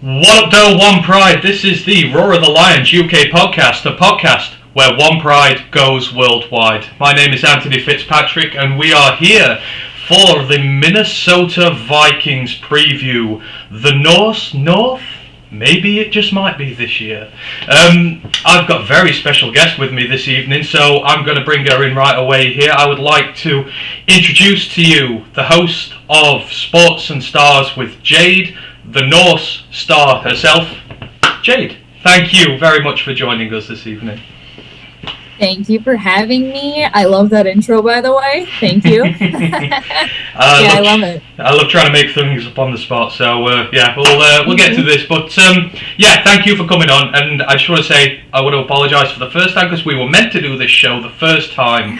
What up, though, One Pride? This is the Roar of the Lions UK podcast, the podcast where One Pride goes worldwide. My name is Anthony Fitzpatrick, and we are here for the Minnesota Vikings preview. The North? Maybe it just might be this year. I've got a very special guest with me this evening, so I'm going to bring her in right away here. I would like to introduce to you the host of Sports and Stars with Jade, the Norse star herself. Jade, thank you very much for joining us this evening. Thank you for having me. I love that intro, by the way. Thank you. I love it. I love trying to make things up on the spot. So we'll get to this. But thank you for coming on. And I just want to say I want to apologise for the first time, because we were meant to do this show the first time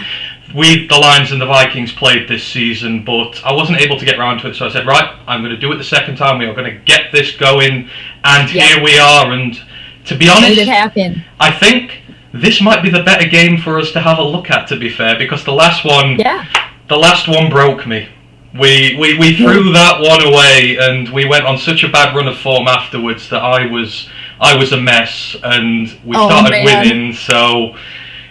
the Lions and the Vikings played this season, but I wasn't able to get around to it. So I said, right, I'm going to do it the second time. We are going to get this going, and here we are. And to be honest, made it happen. I think this might be the better game for us to have a look at, to be fair, because the last one broke me. We threw that one away, and we went on such a bad run of form afterwards that I was a mess, and we started winning. So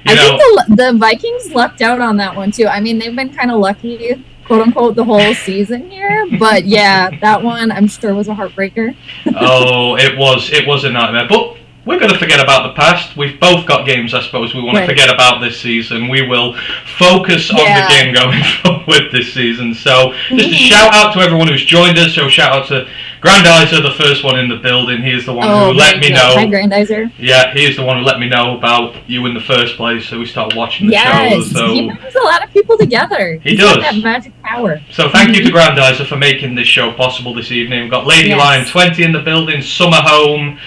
I think the Vikings lucked out on that one too. I mean, they've been kind of lucky, quote unquote, the whole season here, but yeah, that one I'm sure was a heartbreaker. Oh, it was a nightmare, but we're going to forget about the past. We've both got games, I suppose, we want to forget about this season. We will focus on the game going forward this season. So just a shout out to everyone who's joined us. So shout out to Grandizer, the first one in the building. He is the one who let me know. Hi, Grandizer. Yeah, he is the one who let me know about you in the first place. So we started watching the show. So he brings a lot of people together. He does. Got that magic power. So thank you to Grandizer for making this show possible this evening. We've got Lady Lion 20 in the building, Summer Home,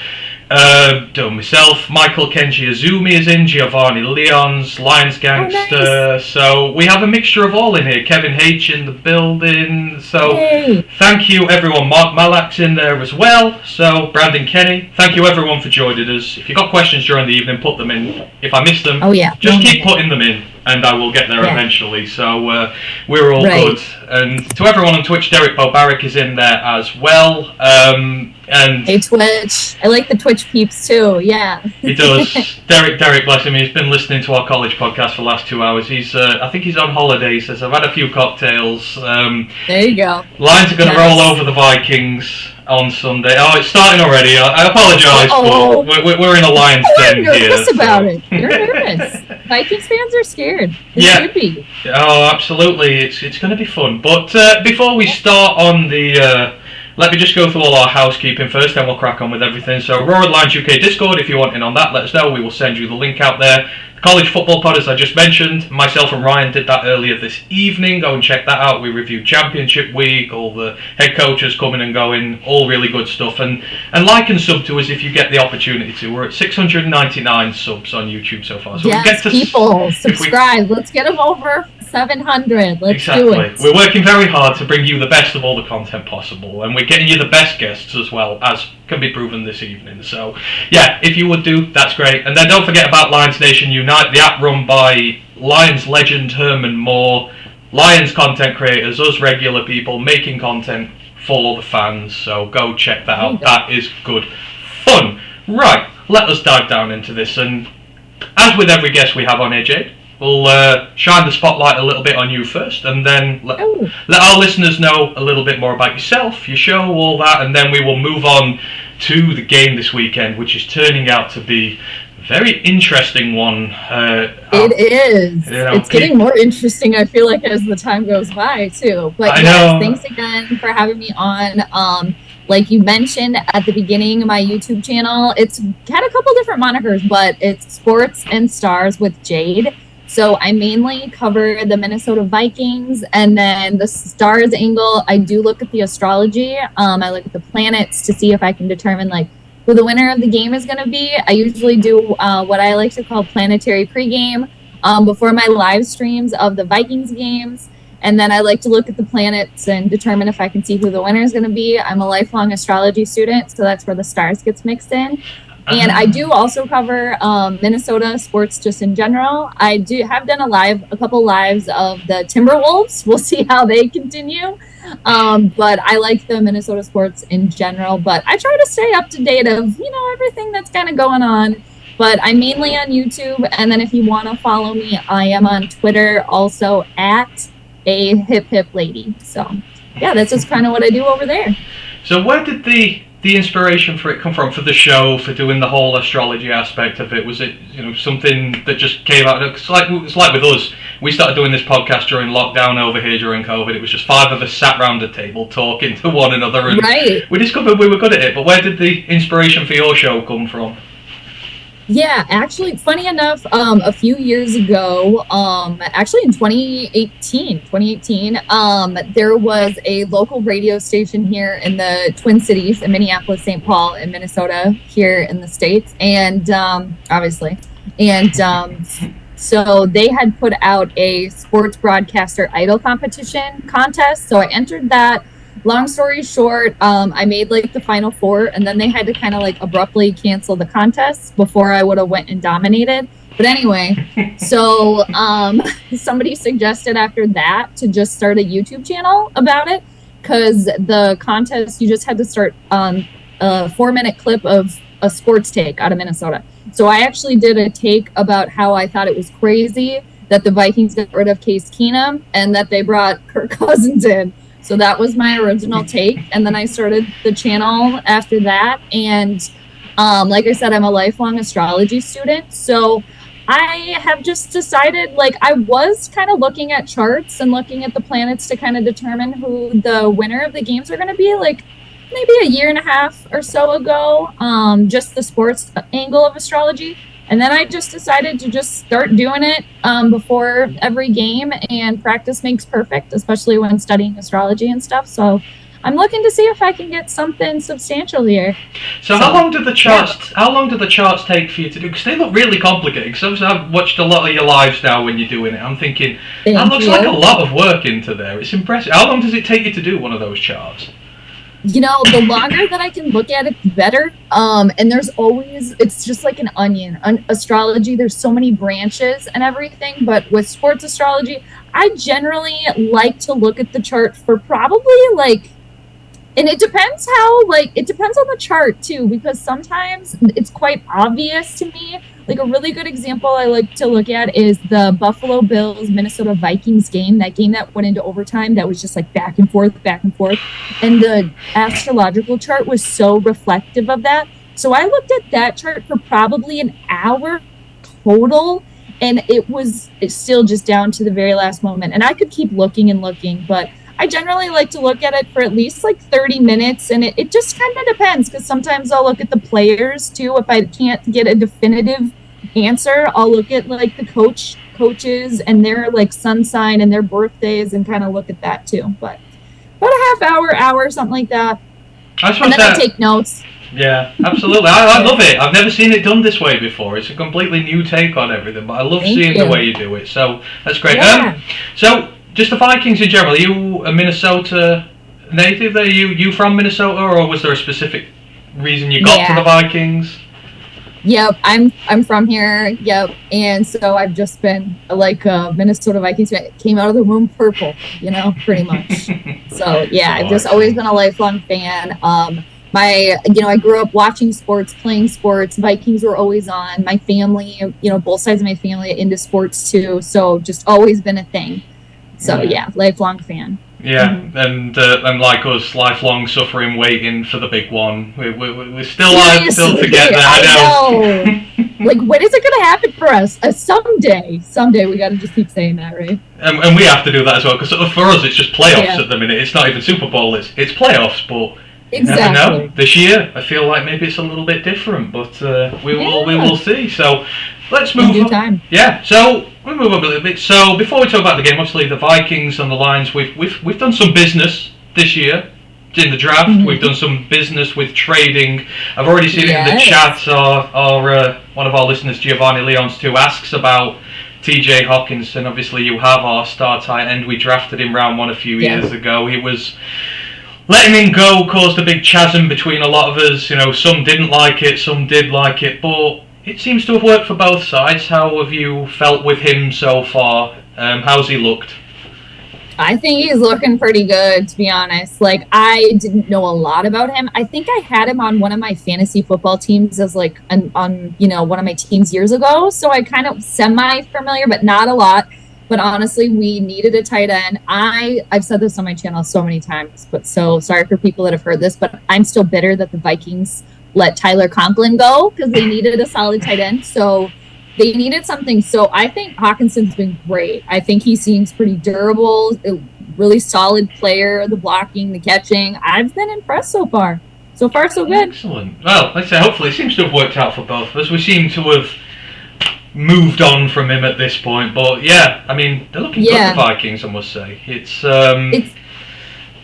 myself, Michael Kenji Azumi is in, Giovanni Leons, Lions Gangster. Nice. So we have a mixture of all in here. Kevin H in the building. So thank you everyone. Mark Malak's in there as well. So Brandon Kenny, thank you everyone for joining us. If you've got questions during the evening, put them in. If I miss them, just keep putting them in, and I will get there eventually. So we're all good. And to everyone on Twitch, Derek Bobaric is in there as well. And hey, Twitch. I like the Twitch peeps too. Yeah. He does. Derek, bless him. He's been listening to our college podcast for the last 2 hours. I think he's on holiday. He says, I've had a few cocktails. There you go. Lions are going to roll over the Vikings on Sunday. Oh, it's starting already. I apologise, but we're in a Lions den here. You're nervous about it. You're nervous. Vikings fans are scared. They should be. Oh, absolutely. It's going to be fun. But before we start on the... let me just go through all our housekeeping first, then we'll crack on with everything. So, Roar of the Lions UK Discord, if you want in on that, let us know. We will send you the link out there. The College Football Pod, as I just mentioned, myself and Ryan did that earlier this evening. Go and check that out. We reviewed Championship Week, all the head coaches coming and going, all really good stuff. And like and sub to us if you get the opportunity to. We're at 699 subs on YouTube so far. So people, subscribe. Let's get them over 700. Let's do it. We're working very hard to bring you the best of all the content possible, and we're getting you the best guests as well, as can be proven this evening. So if you would do, that's great. And then don't forget about Lions Nation Unite, the app run by Lions legend Herman Moore, Lions content creators, us regular people making content for all the fans. So go check that out. That is good fun. Right, let us dive down into this, and as with every guest we have on here, Jade, we'll shine the spotlight a little bit on you first, and then let our listeners know a little bit more about yourself, your show, all that, and then we will move on to the game this weekend, which is turning out to be a very interesting one. It is. It's getting more interesting, I feel like, as the time goes by, too. But thanks again for having me on. Like you mentioned at the beginning of my YouTube channel, it's had a couple different monikers, but it's Sports and Stars with Jade. So I mainly cover the Minnesota Vikings, and then the stars angle, I do look at the astrology. I look at the planets to see if I can determine who the winner of the game is going to be. I usually do what I like to call planetary pregame before my live streams of the Vikings games. And then I like to look at the planets and determine if I can see who the winner is going to be. I'm a lifelong astrology student, so that's where the stars gets mixed in. And I do also cover Minnesota sports just in general. I have done a couple lives of the Timberwolves. We'll see how they continue. But I like the Minnesota sports in general. But I try to stay up to date of, everything that's kind of going on. But I'm mainly on YouTube. And then if you want to follow me, I am on Twitter also at a hip hip lady. So yeah, that's just kind of what I do over there. So where did the inspiration for it come from, for the show, for doing the whole astrology aspect of it? Was it something that just came out? It's like with us, we started doing this podcast during lockdown over here during COVID. It was just 5 of us sat round a table talking to one another, and we discovered we were good at it. But where did the inspiration for your show come from? Yeah, actually, funny enough, a few years ago, actually in 2018, there was a local radio station here in the Twin Cities in Minneapolis, St. Paul, in Minnesota, here in the States, and so they had put out a sports broadcaster idol competition contest. So I entered that. Long story short, I made the final 4, and then they had to kind of abruptly cancel the contest before I would have went and dominated. But anyway, so somebody suggested after that to just start a YouTube channel about it, because the contest, you just had to start a 4-minute clip of a sports take out of Minnesota. So I actually did a take about how I thought it was crazy that the Vikings got rid of Case Keenum and that they brought Kirk Cousins in. So that was my original take, and then I started the channel after that. And like I said, I'm a lifelong astrology student, so I have just decided, I was kind of looking at charts and looking at the planets to kind of determine who the winner of the games are going to be, maybe a year and a half or so ago, just the sports angle of astrology. And then I just decided to just start doing it before every game, and practice makes perfect, especially when studying astrology and stuff. So I'm looking to see if I can get something substantial here. So how long do the charts? How long do the charts take for you to do? Because they look really complicated. Because I've watched a lot of your lives now when you're doing it. I'm thinking that looks like a lot of work into there. It's impressive. How long does it take you to do one of those charts? The longer that I can look at it, the better. And there's always, it's just like an onion. Astrology, there's so many branches and everything. But with sports astrology, I generally like to look at the chart for probably and it depends it depends on the chart too, because sometimes it's quite obvious to me. A really good example I like to look at is the Buffalo Bills Minnesota Vikings game. That game that went into overtime, that was just back and forth. And the astrological chart was so reflective of that. So I looked at that chart for probably an hour total, and it's still just down to the very last moment. And I could keep looking and looking, but I generally like to look at it for at least 30 minutes, and it just kind of depends, because sometimes I'll look at the players too. If I can't get a definitive answer, I'll look at the coaches and their sun sign and their birthdays, and kind of look at that too. But about a half hour, something like that. And then I take notes. Yeah, absolutely. I love it. I've never seen it done this way before. It's a completely new take on everything, but I love seeing the way you do it. So that's great. Yeah. So just the Vikings in general. Are you a Minnesota native? Are you from Minnesota, or was there a specific reason you got to the Vikings? Yep, I'm from here. Yep, and so I've just been Minnesota Vikings fan. Came out of the womb purple, pretty much. So yeah, I've just always been a lifelong fan. I grew up watching sports, playing sports. Vikings were always on. My family, both sides of my family are into sports too. So just always been a thing. So yeah, lifelong fan. Yeah, and like us, lifelong suffering, waiting for the big one. We're still alive, still to get there. I know. When is it going to happen for us? Someday we got to just keep saying that, right? And we have to do that as well, because for us it's just playoffs at the minute. It's not even Super Bowl. It's playoffs, but you never know. This year, I feel like maybe it's a little bit different, but we will see. So let's move on. Yeah, so we'll move up a little bit. So before we talk about the game, obviously the Vikings and the Lions, we've done some business this year in the draft. Mm-hmm. We've done some business with trading. I've already seen it in the chat. Our one of our listeners, Giovanni Leons, too, asks about TJ Hawkinson. Obviously, you have our star tight end. We drafted him round 1 a few years ago. He was letting him go caused a big chasm between a lot of us. You know, some didn't like it, some did like it, but it seems to have worked for both sides. How have you felt with him so far? How's he looked? I think he's looking pretty good, to be honest. Like, I didn't know a lot about him. I think I had him on one of my fantasy football teams as like on one of my teams years ago. So I kind of semi-familiar, but not a lot. But honestly, we needed a tight end. I've said this on my channel so many times, but so sorry for people that have heard this, but I'm still bitter that the Vikings let Tyler Conklin go because they needed a solid tight end. So they needed something. So I think Hawkinson's been great. I think he seems pretty durable, a really solid player, the blocking, the catching. I've been impressed so far. So far, so good. Excellent. Well, let's say hopefully it seems to have worked out for both of us. We seem to have moved on from him at this point. But yeah, I mean, they're looking good, the Vikings, I must say. It's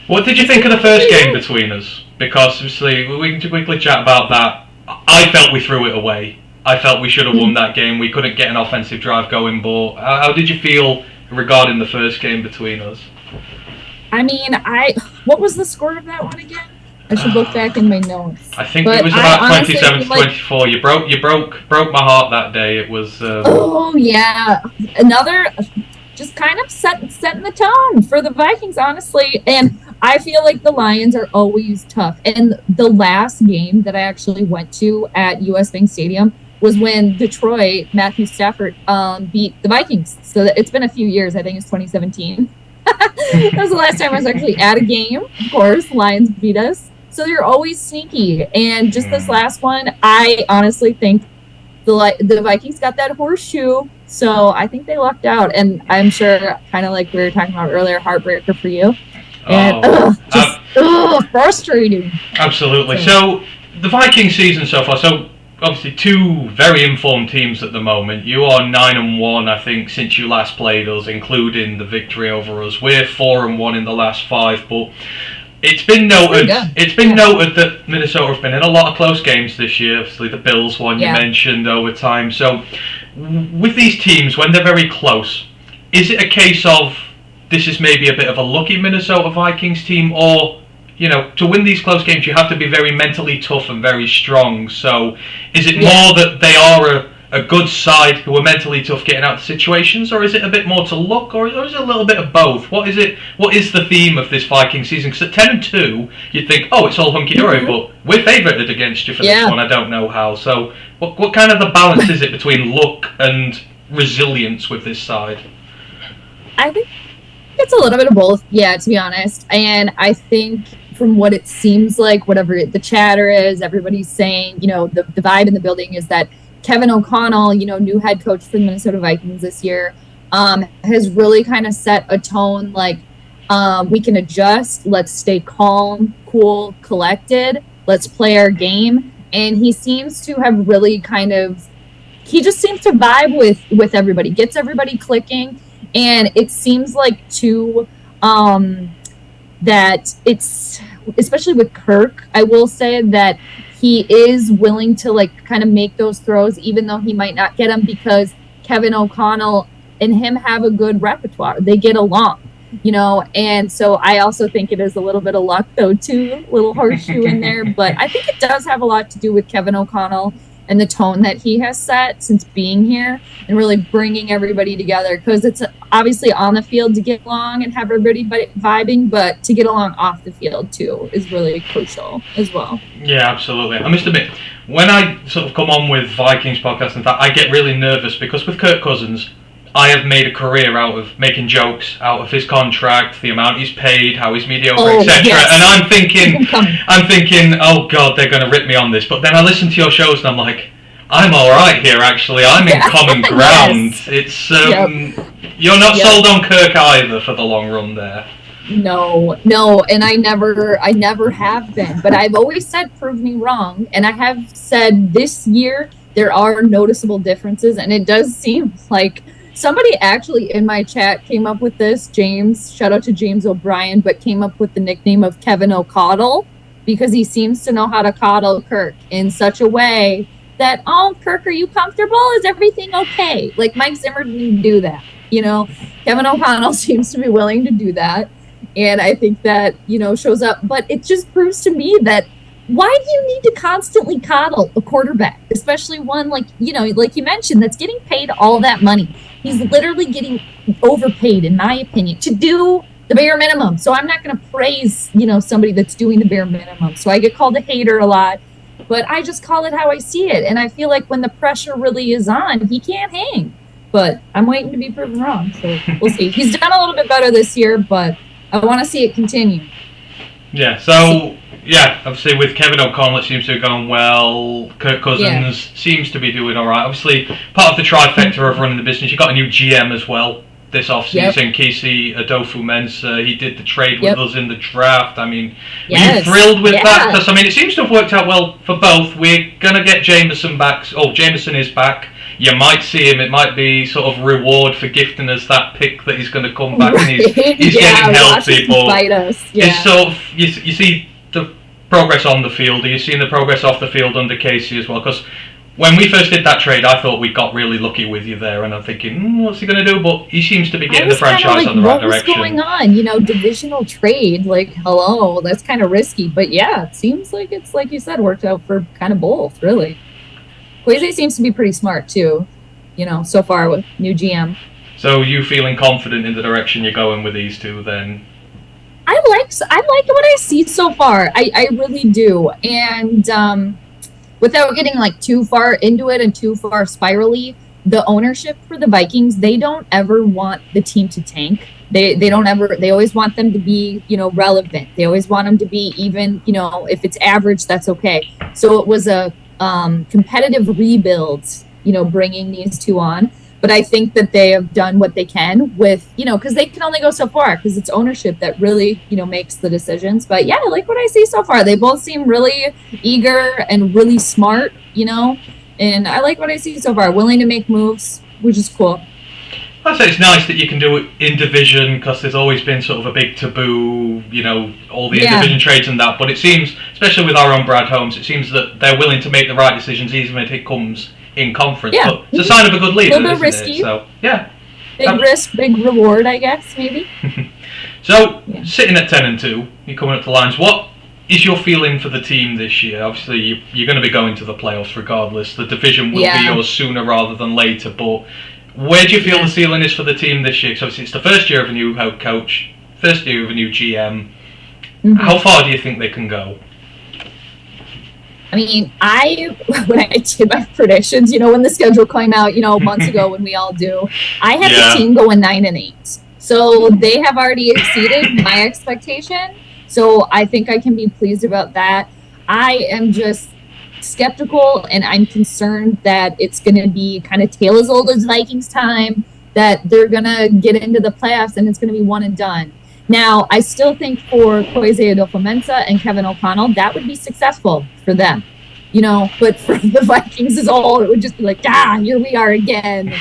what did you think of the first game between us? Because obviously, we can quickly chat about that. I felt we threw it away. I felt we should have won that game. We couldn't get an offensive drive going, but how did you feel regarding the first game between us? I mean, what was the score of that one again? I should look back in my notes. I think it was about 27-24. You broke my heart that day. It was. Oh yeah, another just kind of setting the tone for the Vikings, honestly. And I feel like the Lions are always tough. And the last game that I actually went to at US Bank Stadium was when Detroit, Matthew Stafford, beat the Vikings. So it's been a few years. I think it's 2017. That was the last time I was actually at a game. Of course, Lions beat us. So you're always sneaky. And just this last one, I honestly think the Vikings got that horseshoe. So I think they lucked out. And I'm sure, kind of like we were talking about earlier, heartbreaker for you. And frustrating. Absolutely. So the Viking season so far, so obviously two very informed teams at the moment. You are 9-1, I think, since you last played us, including the victory over us. We're 4-1 in the last 5, but it's been noted. Noted that Minnesota have been in a lot of close games this year. Obviously, the Bills one you mentioned over time. So, with these teams, when they're very close, is it a case of this is maybe a bit of a lucky Minnesota Vikings team, or to win these close games, you have to be very mentally tough and very strong. So, is it more that they are a good side who are mentally tough getting out of situations, or is it a bit more to luck, or is it a little bit of both? What is it? What is the theme of this Viking season? Because at 10-2, you'd think, oh, it's all hunky-dory, but we're favoured against you for this one. I don't know how. So, what kind of the balance is it between luck and resilience with this side? I think it's a little bit of both, to be honest. And I think from what it seems like, whatever the chatter is, everybody's saying, the vibe in the building is that Kevin O'Connell, new head coach for the Minnesota Vikings this year, has really kind of set a tone like, we can adjust, let's stay calm, cool, collected, let's play our game. And he seems to have really he just seems to vibe with everybody, gets everybody clicking. And it seems like too, that it's, especially with Kirk, I will say that he is willing to kind of make those throws, even though he might not get them, because Kevin O'Connell and him have a good repertoire. They get along, and so I also think it is a little bit of luck though too, a little horseshoe in there, but I think it does have a lot to do with Kevin O'Connell and the tone that he has set since being here and really bringing everybody together, because it's obviously on the field to get along and have everybody vibing, but to get along off the field too is really crucial as well. Yeah, absolutely. I must admit, when I sort of come on with Vikings podcasts and that, I get really nervous because with Kirk Cousins, I have made a career out of making jokes out of his contract, the amount he's paid, how he's mediocre, etc. Yes. And I'm thinking, oh God, they're going to rip me on this. But then I listen to your shows and I'm like, I'm all right here. Actually, I'm in common ground. Yes. It's you're not sold on Kirk either for the long run there. No, and I never have been. But I've always said, prove me wrong, and I have said this year there are noticeable differences, and it does seem like. Somebody actually in my chat came up with this, James, shout out to James O'Brien, but came up with the nickname of Kevin O'Coddle because he seems to know how to coddle Kirk in such a way that, oh, Kirk, are you comfortable? Is everything okay? Like Mike Zimmer didn't do that, Kevin O'Connell seems to be willing to do that. And I think that, shows up. But it just proves to me that why do you need to constantly coddle a quarterback, especially one like you mentioned, that's getting paid all that money? He's literally getting overpaid, in my opinion, to do the bare minimum. So I'm not going to praise, somebody that's doing the bare minimum. So I get called a hater a lot, but I just call it how I see it. And I feel like when the pressure really is on, he can't hang. But I'm waiting to be proven wrong. So we'll see. He's done a little bit better this year, but I want to see it continue. Yeah, so, obviously with Kevin O'Connell, it seems to have gone well. Kirk Cousins seems to be doing all right. Obviously, part of the trifecta of running the business, you got a new GM as well this offseason, Casey Adolfo-Mensah. He did the trade with us in the draft. I mean, were you thrilled with that? Because, it seems to have worked out well for both. We're going to get Jameson back. Oh, Jameson is back. You might see him. It might be sort of reward for gifting us that pick that he's going to come back and he's getting healthy. But it's sort of, you see the progress on the field. Are you seeing the progress off the field under Casey as well? Because when we first did that trade, I thought we got really lucky with you there, and I'm thinking, what's he going to do? But he seems to be getting the franchise on the right direction. What's going on? Divisional trade, hello, that's kind of risky. But yeah, it seems like it's, like you said, worked out for kind of both, really. Kwesi seems to be pretty smart too, so far with new GM. So you feeling confident in the direction you're going with these two then? I like what I see so far. I really do. And without getting too far into it and too far spirally, the ownership for the Vikings, they don't ever want the team to tank. They always want them to be, relevant. They always want them to be even, if it's average, that's okay. So it was a competitive rebuilds, bringing these two on. But I think that they have done what they can with, because they can only go so far because it's ownership that really, makes the decisions. But yeah, I like what I see so far. They both seem really eager and really smart, and I like what I see so far. Willing to make moves, which is cool. I'd say it's nice that you can do it in division because there's always been sort of a big taboo, all the in-division trades and that. But it seems, especially with our own Brad Holmes, it seems that they're willing to make the right decisions even if it comes in conference. Yeah. But it's a sign of a good leader, isn't risky. It? So, yeah. Big risk, big reward, I guess, maybe. So, sitting at 10-2, you're coming up to lines. What is your feeling for the team this year? Obviously, you're going to be going to the playoffs regardless. The division will be yours sooner rather than later, but where do you feel the ceiling is for the team this year? Because obviously it's the first year of a new head coach, first year of a new GM. Mm-hmm. How far do you think they can go? I mean, when I did my predictions, when the schedule came out, months ago when we all do, I had the team going 9-8. So they have already exceeded my expectation. So I think I can be pleased about that. I am just skeptical, and I'm concerned that it's going to be kind of tale as old as Vikings time, that they're going to get into the playoffs and it's going to be one and done. Now, I still think for Kwesi Adolfo-Mensah and Kevin O'Connell, that would be successful for them, but for the Vikings as a whole, it would just be here we are again.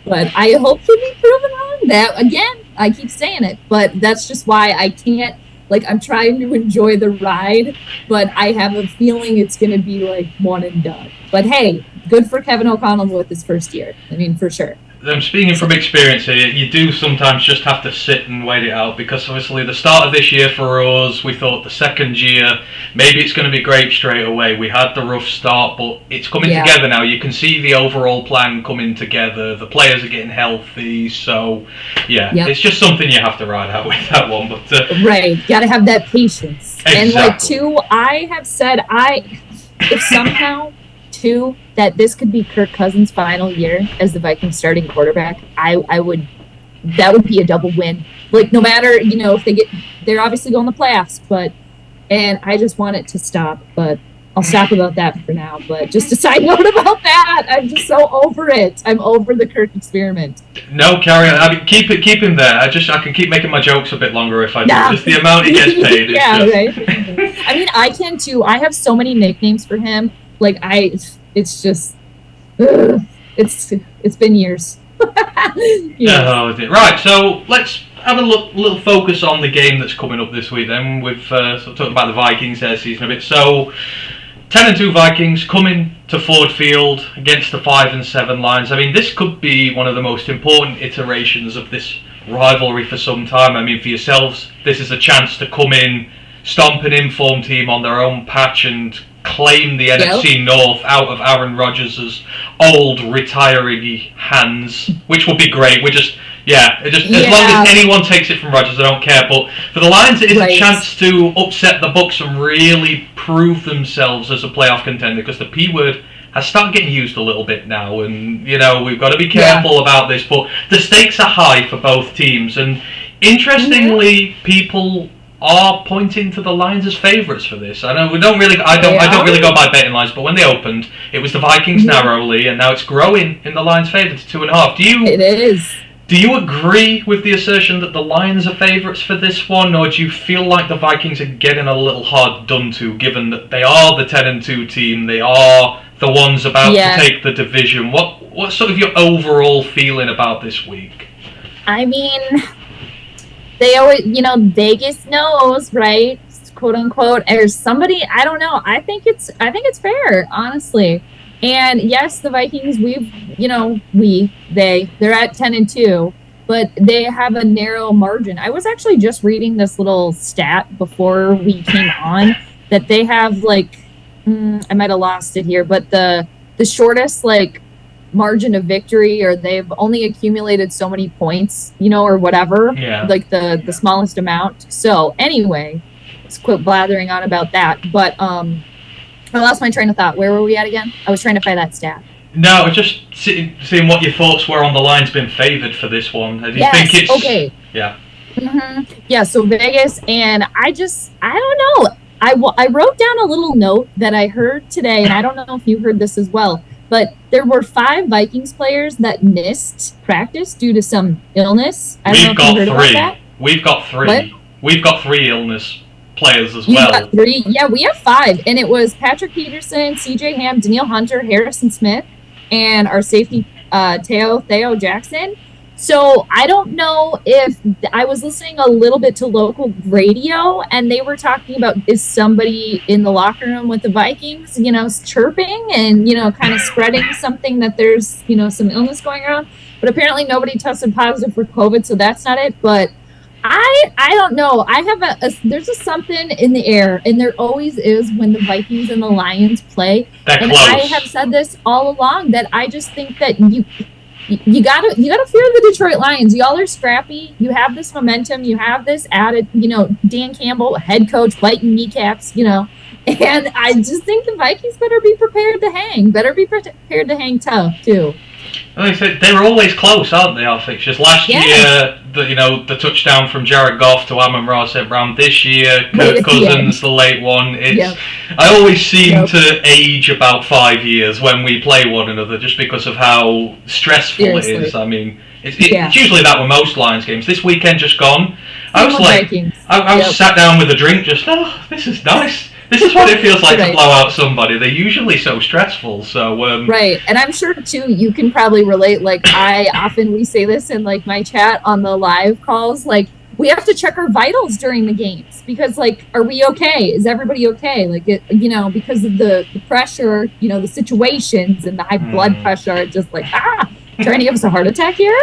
But I hope to be proven wrong. That, again, I keep saying it, but that's just why I can't. I'm trying to enjoy the ride, but I have a feeling it's going to be one and done. But hey, good for Kevin O'Connell with his first year. I mean, for sure. I'm speaking from experience here. You do sometimes just have to sit and wait it out because obviously the start of this year for us, we thought the second year, maybe it's going to be great straight away. We had the rough start, but it's coming together now. You can see the overall plan coming together. The players are getting healthy. So, it's just something you have to ride out with that one. But right. Got to have that patience. Exactly. And I have said if somehow that this could be Kirk Cousins' final year as the Vikings starting quarterback, that would be a double win. No matter, if they're obviously going to the playoffs, and I just want it to stop, but I'll stop about that for now. But just a side note about that, I'm just so over it. I'm over the Kirk experiment. No, carry on. I mean, keep him there. I can keep making my jokes a bit longer if I do. Just the amount he gets paid. Right. I mean, I can too. I have so many nicknames for him. It's just, it's been years. Right, so let's have a little focus on the game that's coming up this week then. We've talked about the Vikings their season a bit. So, 10-2 Vikings coming to Ford Field against the 5-7 Lions. I mean, this could be one of the most important iterations of this rivalry for some time. I mean, for yourselves, this is a chance to come in, stomp an informed team on their own patch and claim the NFC North out of Aaron Rodgers' old retiring hands, which would be great. As long as anyone takes it from Rodgers, I don't care. But for the Lions, it is a chance to upset the Bucs and really prove themselves as a playoff contender, because the P word has started getting used a little bit now, and we've got to be careful about this. But the stakes are high for both teams, and interestingly, people are pointing to the Lions as favourites for this. I know I don't really go by betting lines, but when they opened, it was the Vikings narrowly, and now it's growing in the Lions' favour to 2.5. It is. Do you agree with the assertion that the Lions are favourites for this one, or do you feel like the Vikings are getting a little hard done to, given that they are the 10-2 team, they are the ones about to take the division? What's sort of your overall feeling about this week? I mean, they always, Vegas knows, right? Quote unquote. There's somebody, I don't know. I think it's fair, honestly. And yes, the Vikings, they're at 10-2, but they have a narrow margin. I was actually just reading this little stat before we came on that they have I might have lost it here, but the shortest margin of victory, or they've only accumulated so many points, or whatever, the smallest amount. So anyway, let's quit blathering on about that. But I lost my train of thought. Where were we at again? I was trying to find that stat. No, I was just seeing what your thoughts were on the Lions being favoured for this one. Do you think it's okay? Yeah. Mm-hmm. Yeah. So Vegas, and I don't know. I wrote down a little note that I heard today, and I don't know if you heard this as well, but there were 5 Vikings players that missed practice due to some illness. I don't know if you heard about that. We've got 3. What? We've got 3 illness players as well. Got 3? Yeah, we have 5, and it was Patrick Peterson, CJ Ham, Danielle Hunter, Harrison Smith, and our safety Theo Jackson. So I don't know if I was listening a little bit to local radio, and they were talking about, is somebody in the locker room with the Vikings, chirping and, kind of spreading something that there's, some illness going around. But apparently nobody tested positive for COVID, so that's not it. But I don't know. I have there's just something in the air, and there always is when the Vikings and the Lions play. And I have said this all along, that I just think that you gotta fear the Detroit Lions. Y'all are scrappy. You have this momentum. You have this added, Dan Campbell, head coach, biting kneecaps, and I just think the Vikings better be prepared to hang. Better be prepared to hang tough too. Like I said, they're always close, aren't they, our fixtures? Last year, the touchdown from Jared Goff to Amon-Ra St. Brown. This year, Kirk Cousins, the late one. I always seem to age about 5 years when we play one another, just because of how stressful it is. I mean, it's usually that with most Lions games. This weekend just gone, I was sat down with a drink, just, this is nice. This is what it feels like to blow out somebody. They're usually so stressful. So right, and I'm sure too you can probably relate. We say this in my chat on the live calls. We have to check our vitals during the games, because are we okay? Is everybody okay? Because of the pressure, the situations and the high blood pressure. It's just trying to give us a heart attack here.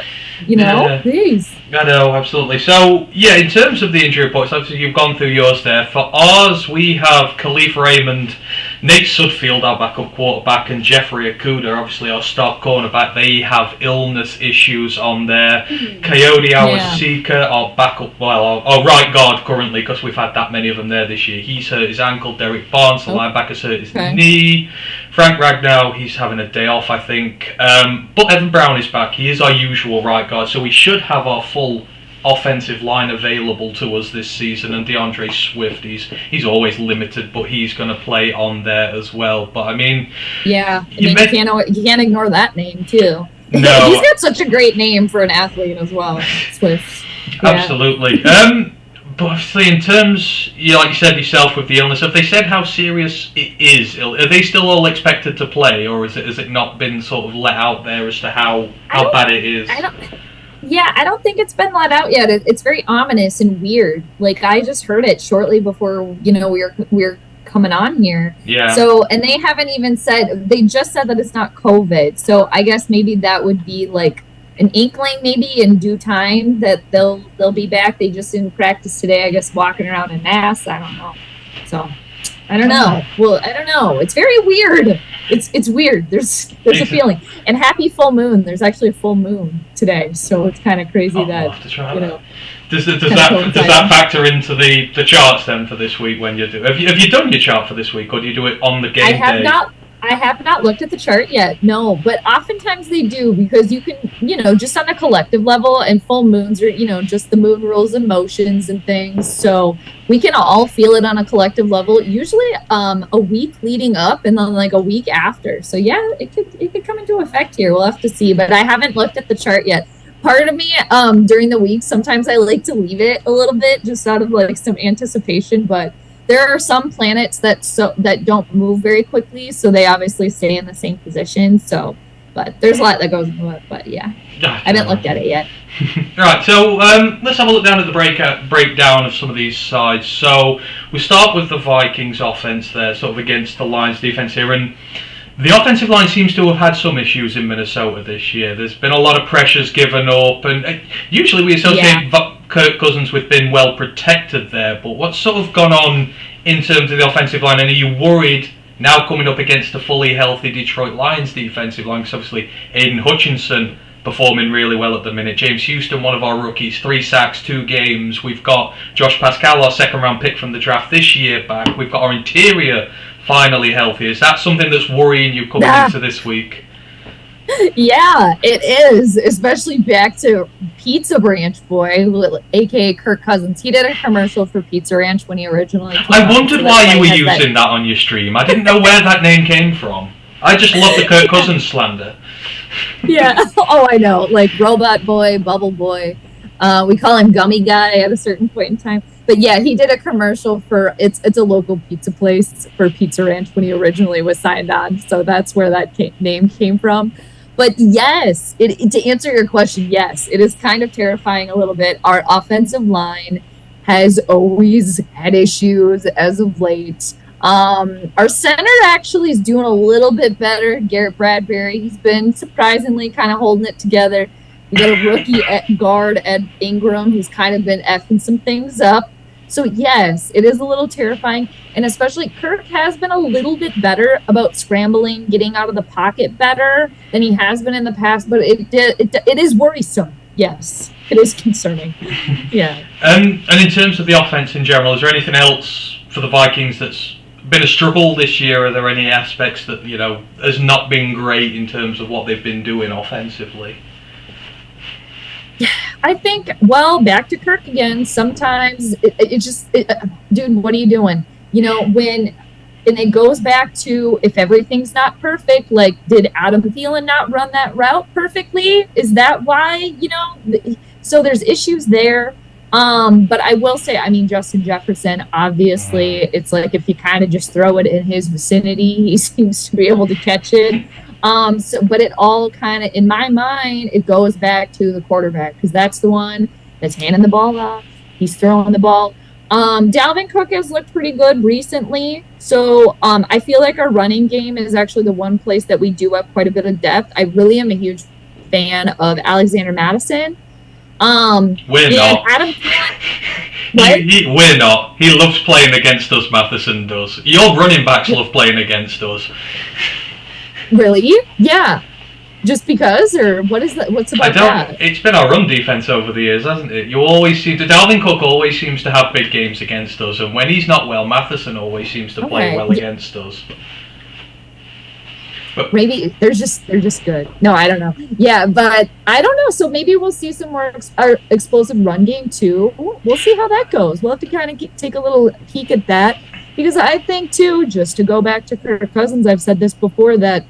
Please. I know, absolutely. So, in terms of the injury reports, obviously you've gone through yours there. For ours, we have Khalif Raymond, Nate Sudfield, our backup quarterback, and Jeffrey Okuda, obviously our star cornerback. They have illness issues on there. Coyote Awasika, our backup, our right guard currently, because we've had that many of them there this year. He's hurt his ankle. Derek Barnes, the linebacker's hurt his knee. Frank Ragnow, he's having a day off, I think. But Evan Brown is back. He is our usual right guard, so we should have our full offensive line available to us this season. And DeAndre Swift, he's always limited, but he's going to play on there as well. But I mean, you can't ignore that name too. No, he's got such a great name for an athlete as well, Swift. Absolutely. But obviously, in terms, like you said yourself with the illness, have they said how serious it is? Are they still all expected to play, or has it not been sort of let out there as to how bad it is? I don't think it's been let out yet. It's very ominous and weird. I just heard it shortly before we were coming on here. Yeah. So, and they haven't even said, they just said that it's not COVID. So I guess maybe that would be an inkling maybe in due time that they'll be back. They just didn't practice today, I guess, walking around in masks. I don't know. So I don't know. Well, I don't know. It's very weird. It's weird. There's a feeling. And happy full moon. There's actually a full moon today, so it's kind of crazy that, you know. Does that factor into the charts then for this week when you do? Have you done your chart for this week, or do you do it on the game day? I have not looked at the chart yet, no, but oftentimes they do, because you can, you know, just on a collective level, and full moons are, you know, just the moon rules and motions and things. So we can all feel it on a collective level, usually a week leading up and then like a week after. So yeah, it could come into effect here. We'll have to see, but I haven't looked at the chart yet. Part of me during the week, sometimes I like to leave it a little bit just out of like some anticipation, but there are some planets that don't move very quickly, so they obviously stay in the same position. So, but there's a lot that goes into it. But yeah, I haven't looked at it yet. Right, so let's have a look down at the breakdown of some of these sides. So we start with the Vikings offense there, sort of against the Lions defense here, and the offensive line seems to have had some issues in Minnesota this year. There's been a lot of pressures given up, and usually we associate Kirk Cousins with being well protected there, but what's sort of gone on in terms of the offensive line, and are you worried now coming up against a fully healthy Detroit Lions defensive line? Because obviously Aiden Hutchinson performing really well at the minute. James Houston, one of our rookies, 3 sacks, 2 games. We've got Josh Pascal, our second round pick from the draft this year, back. We've got our interior finally healthy. Is that something that's worrying you coming into this week? Yeah, it is, especially back to Pizza Ranch Boy, aka Kirk Cousins. He did a commercial for Pizza Ranch when he originally came I wondered why you were using that on your stream. I didn't know where that name came from. I just love the Kirk Cousins slander. Yeah, oh, I know, like Robot Boy, Bubble Boy. We call him Gummy Guy at a certain point in time. But yeah, he did a commercial for it's a local pizza place for Pizza Ranch when he originally was signed on. So that's where that name came from. But yes, to answer your question, yes, it is kind of terrifying a little bit. Our offensive line has always had issues as of late. Our center actually is doing a little bit better. Garrett Bradbury, he's been surprisingly kind of holding it together. We got a rookie guard, Ed Ingram, who's kind of been effing some things up. So yes, it is a little terrifying, and especially Kirk has been a little bit better about scrambling, getting out of the pocket better than he has been in the past. But it is worrisome. Yes, it is concerning. Yeah. And in terms of the offense in general, is there anything else for the Vikings that's been a struggle this year? Are there any aspects that, you know, has not been great in terms of what they've been doing offensively? I think, well, back to Kirk again. Sometimes dude, what are you doing? You know, and it goes back to, if everything's not perfect, like, did Adam Thielen not run that route perfectly? Is that why, you know? So there's issues there. But I will say, I mean, Justin Jefferson, obviously, it's like if you kind of just throw it in his vicinity, he seems to be able to catch it. But it all kind of, in my mind, it goes back to the quarterback, because that's the one that's handing the ball off. He's throwing the ball. Dalvin Cook has looked pretty good recently. So I feel like our running game is actually the one place that we do have quite a bit of depth. I really am a huge fan of Alexander Madison. We're not. Adam we're not. He loves playing against us, Matheson does. Your running backs love playing against us. Really? Yeah. Just because, or what is that? What's about that? It's been our run defense over the years, hasn't it? You always see Dalvin Cook always seems to have big games against us, and when he's not well, Matheson always seems to play well against us. But maybe they're just good. No, I don't know. Yeah, but I don't know. So maybe we'll see some more explosive run game too. We'll see how that goes. We'll have to kind of take a little peek at that, because I think too, just to go back to Kirk Cousins, I've said this before, that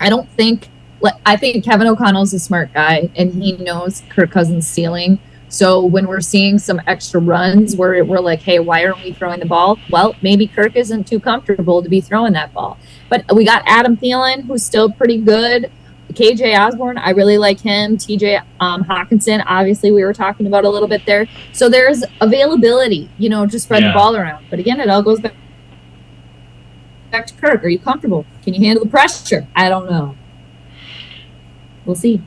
I think Kevin O'Connell's a smart guy, and he knows Kirk Cousins' ceiling. So when we're seeing some extra runs where we're like, hey, why aren't we throwing the ball? Well, maybe Kirk isn't too comfortable to be throwing that ball. But we got Adam Thielen, who's still pretty good. KJ Osborne, I really like him. TJ Hawkinson, obviously we were talking about a little bit there. So there's availability, you know, to spread the ball around. But again, it all goes back to Kirk. Are you comfortable? Can you handle the pressure? I don't know. We'll see.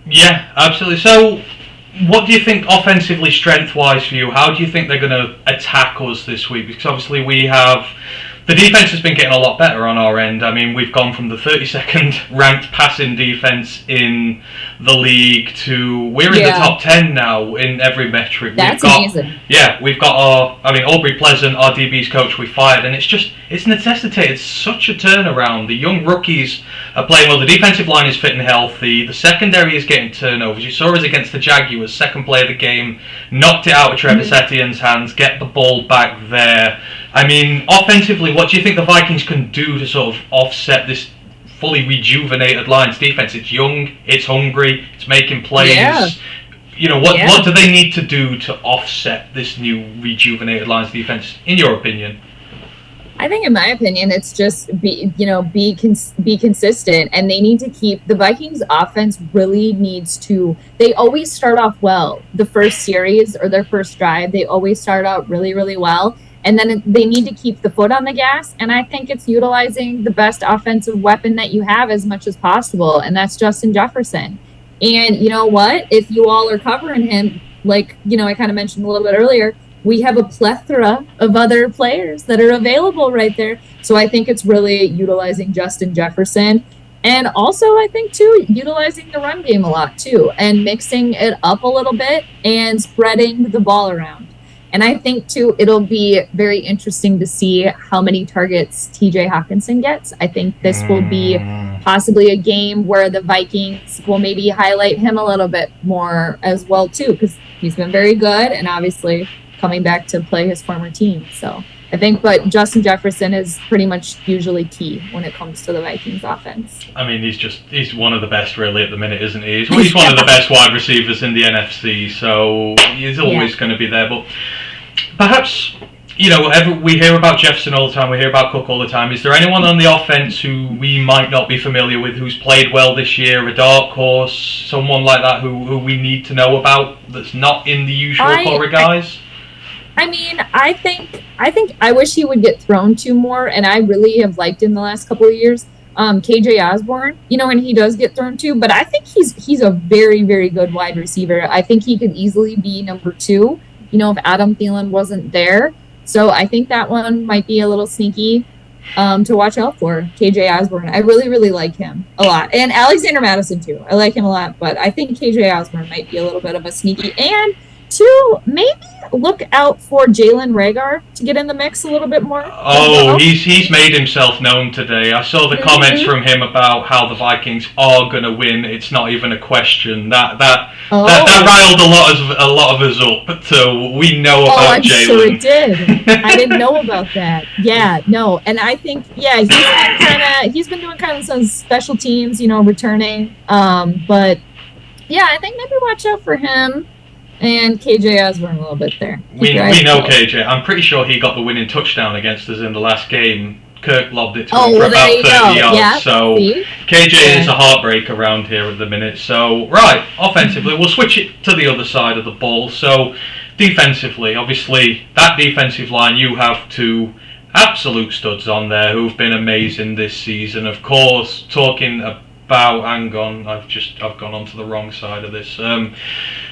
Yeah, absolutely. So, what do you think offensively, strength-wise for you? How do you think they're going to attack us this week? Because obviously we have... The defense has been getting a lot better on our end. I mean, we've gone from the 32nd ranked passing defense in the league to we're in the top 10 now in every metric. That's amazing. Yeah, we've got Aubrey Pleasant, our DB's coach, we fired, and it's necessitated such a turnaround. The young rookies are playing well. The defensive line is fit and healthy. The secondary is getting turnovers. You saw us against the Jaguars, second play of the game, knocked it out of Travis Etienne's hands, get the ball back there. I mean, offensively, what do you think the Vikings can do to sort of offset this fully rejuvenated Lions defense? It's young, it's hungry, it's making plays. Yeah. You know, what do they need to do to offset this new rejuvenated Lions defense, in your opinion? I think, in my opinion, it's just be consistent, and they need to keep the Vikings offense really needs to. They always start off well. The first series or their first drive, they always start out really, really well. And then they need to keep the foot on the gas. And I think it's utilizing the best offensive weapon that you have as much as possible. And that's Justin Jefferson. And you know what? If you all are covering him, like, I kind of mentioned a little bit earlier, we have a plethora of other players that are available right there. So I think it's really utilizing Justin Jefferson. And also, I think, too, utilizing the run game a lot, too, and mixing it up a little bit and spreading the ball around. And I think, too, it'll be very interesting to see how many targets TJ Hawkinson gets. I think this will be possibly a game where the Vikings will maybe highlight him a little bit more as well, too, because he's been very good and obviously coming back to play his former team. So I think, but Justin Jefferson is pretty much usually key when it comes to the Vikings offense. I mean, he's one of the best really at the minute, isn't he? He's one of the best wide receivers in the NFC, so he's always going to be there. But perhaps, we hear about Jefferson all the time, we hear about Cook all the time. Is there anyone on the offense who we might not be familiar with who's played well this year, a dark horse, someone like that who we need to know about that's not in the usual core of guys? I think I wish he would get thrown to more, and I really have liked him the last couple of years. KJ Osborne, and he does get thrown to, but I think he's a very, very good wide receiver. I think he could easily be number 2, if Adam Thielen wasn't there. So I think that one might be a little sneaky to watch out for. KJ Osborne, I really, really like him a lot, and Alexander Madison too. I like him a lot, but I think KJ Osborne might be a little bit of a sneaky. And 2, maybe look out for Jalen Reagor to get in the mix a little bit more. Oh, he's made himself known today. I saw the comments from him about how the Vikings are going to win. It's not even a question. That riled a lot of us up. So we know about Jalen. Sure it did. I didn't know about that. Yeah, no, and I think he's been doing kind of some special teams, returning. But yeah, I think maybe watch out for him. And KJ Osborne a little bit there. We know KJ. I'm pretty sure he got the winning touchdown against us in the last game. Kirk lobbed it to him for about 30 yards. Yeah, so KJ is a heartbreak around here at the minute. So, right, offensively, we'll switch it to the other side of the ball. So, defensively, obviously, that defensive line, you have 2 absolute studs on there who've been amazing this season. Of course, talking about, hang on, I've gone onto the wrong side of this.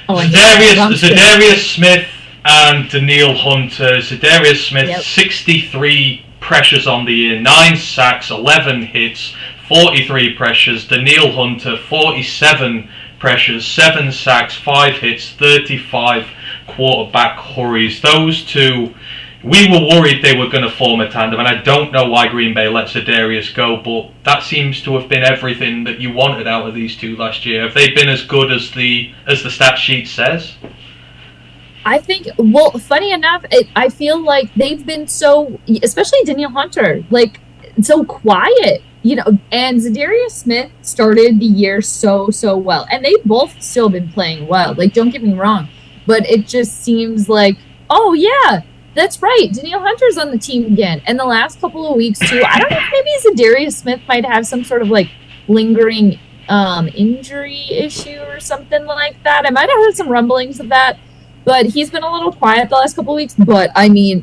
Zadarius Smith and Danielle Hunter. Zadarius Smith, 63 pressures on the year, 9 sacks, 11 hits, 43 pressures. Danielle Hunter, 47 pressures, 7 sacks, 5 hits, 35 quarterback hurries. Those 2, we were worried they were going to form a tandem, and I don't know why Green Bay let Zadarius go, but that seems to have been everything that you wanted out of these 2 last year. Have they been as good as the stat sheet says? I think, funny enough, I feel like they've been so, especially Danielle Hunter, like, so quiet, and Zadarius Smith started the year so well, and they've both still been playing well, like, don't get me wrong, but it just seems like, oh yeah, that's right, Danielle Hunter's on the team again. And the last couple of weeks, too, I don't know if maybe Zadarius Smith might have some sort of, like, lingering injury issue or something like that. I might have heard some rumblings of that. But he's been a little quiet the last couple of weeks. But,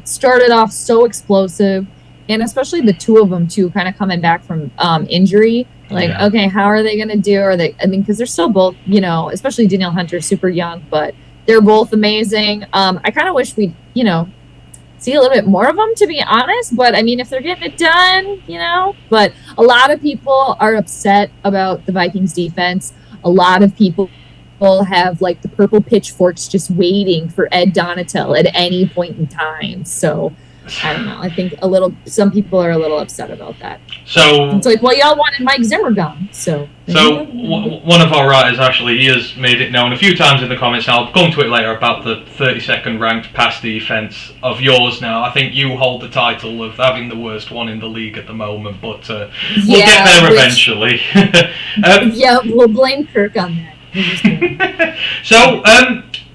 started off so explosive. and especially the two of them too, kind of coming back from injury. Like, okay, how are they going to do? Because they're still both, especially Danielle Hunter, super young, but they're both amazing. I kind of wish we'd, see a little bit more of them, to be honest. But I mean, if they're getting it done, But a lot of people are upset about the Vikings defense. A lot of people have like the purple pitchforks just waiting for Ed Donatel at any point in time. So I don't know. I think some people are a little upset about that. So it's like, well, y'all wanted Mike Zimmer gone. So one of our writers, actually, he has made it known a few times in the comments, and I'll go into it later, about the 32nd ranked pass defense of yours now. I think you hold the title of having the worst one in the league at the moment, but we'll get there eventually. We'll blame Kirk on that. So,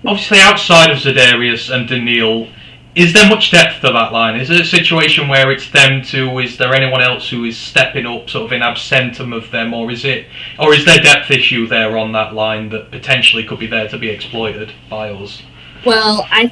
obviously, outside of Za'Darius and Daniil, is there much depth to that line? Is it a situation where it's them two? Is there anyone else who is stepping up, sort of in absentum of them, or is there depth issue there on that line that potentially could be there to be exploited by us? Well, I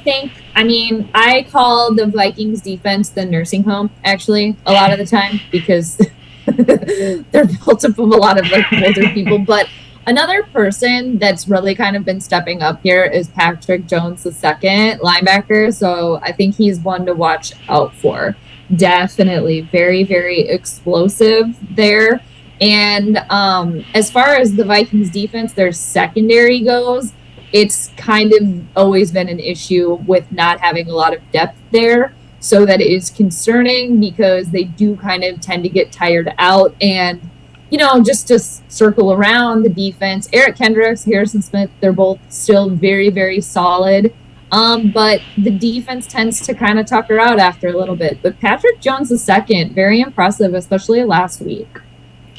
call the Vikings defense the nursing home, actually, a lot of the time, because they're built up of a lot of like older people, but another person that's really kind of been stepping up here is Patrick Jones II, linebacker. So I think he's one to watch out for. Definitely very, very explosive there. And as far as the Vikings defense, their secondary goes, it's kind of always been an issue with not having a lot of depth there. So that is concerning because they do kind of tend to get tired out. And just to circle around the defense, Eric Kendricks, Harrison Smith, they're both still very, very solid. But the defense tends to kind of tucker out after a little bit. But Patrick Jones II, very impressive, especially last week.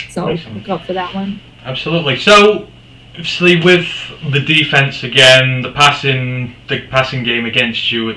So look out for that one. Absolutely. So, obviously, with the defense again, the passing game against you,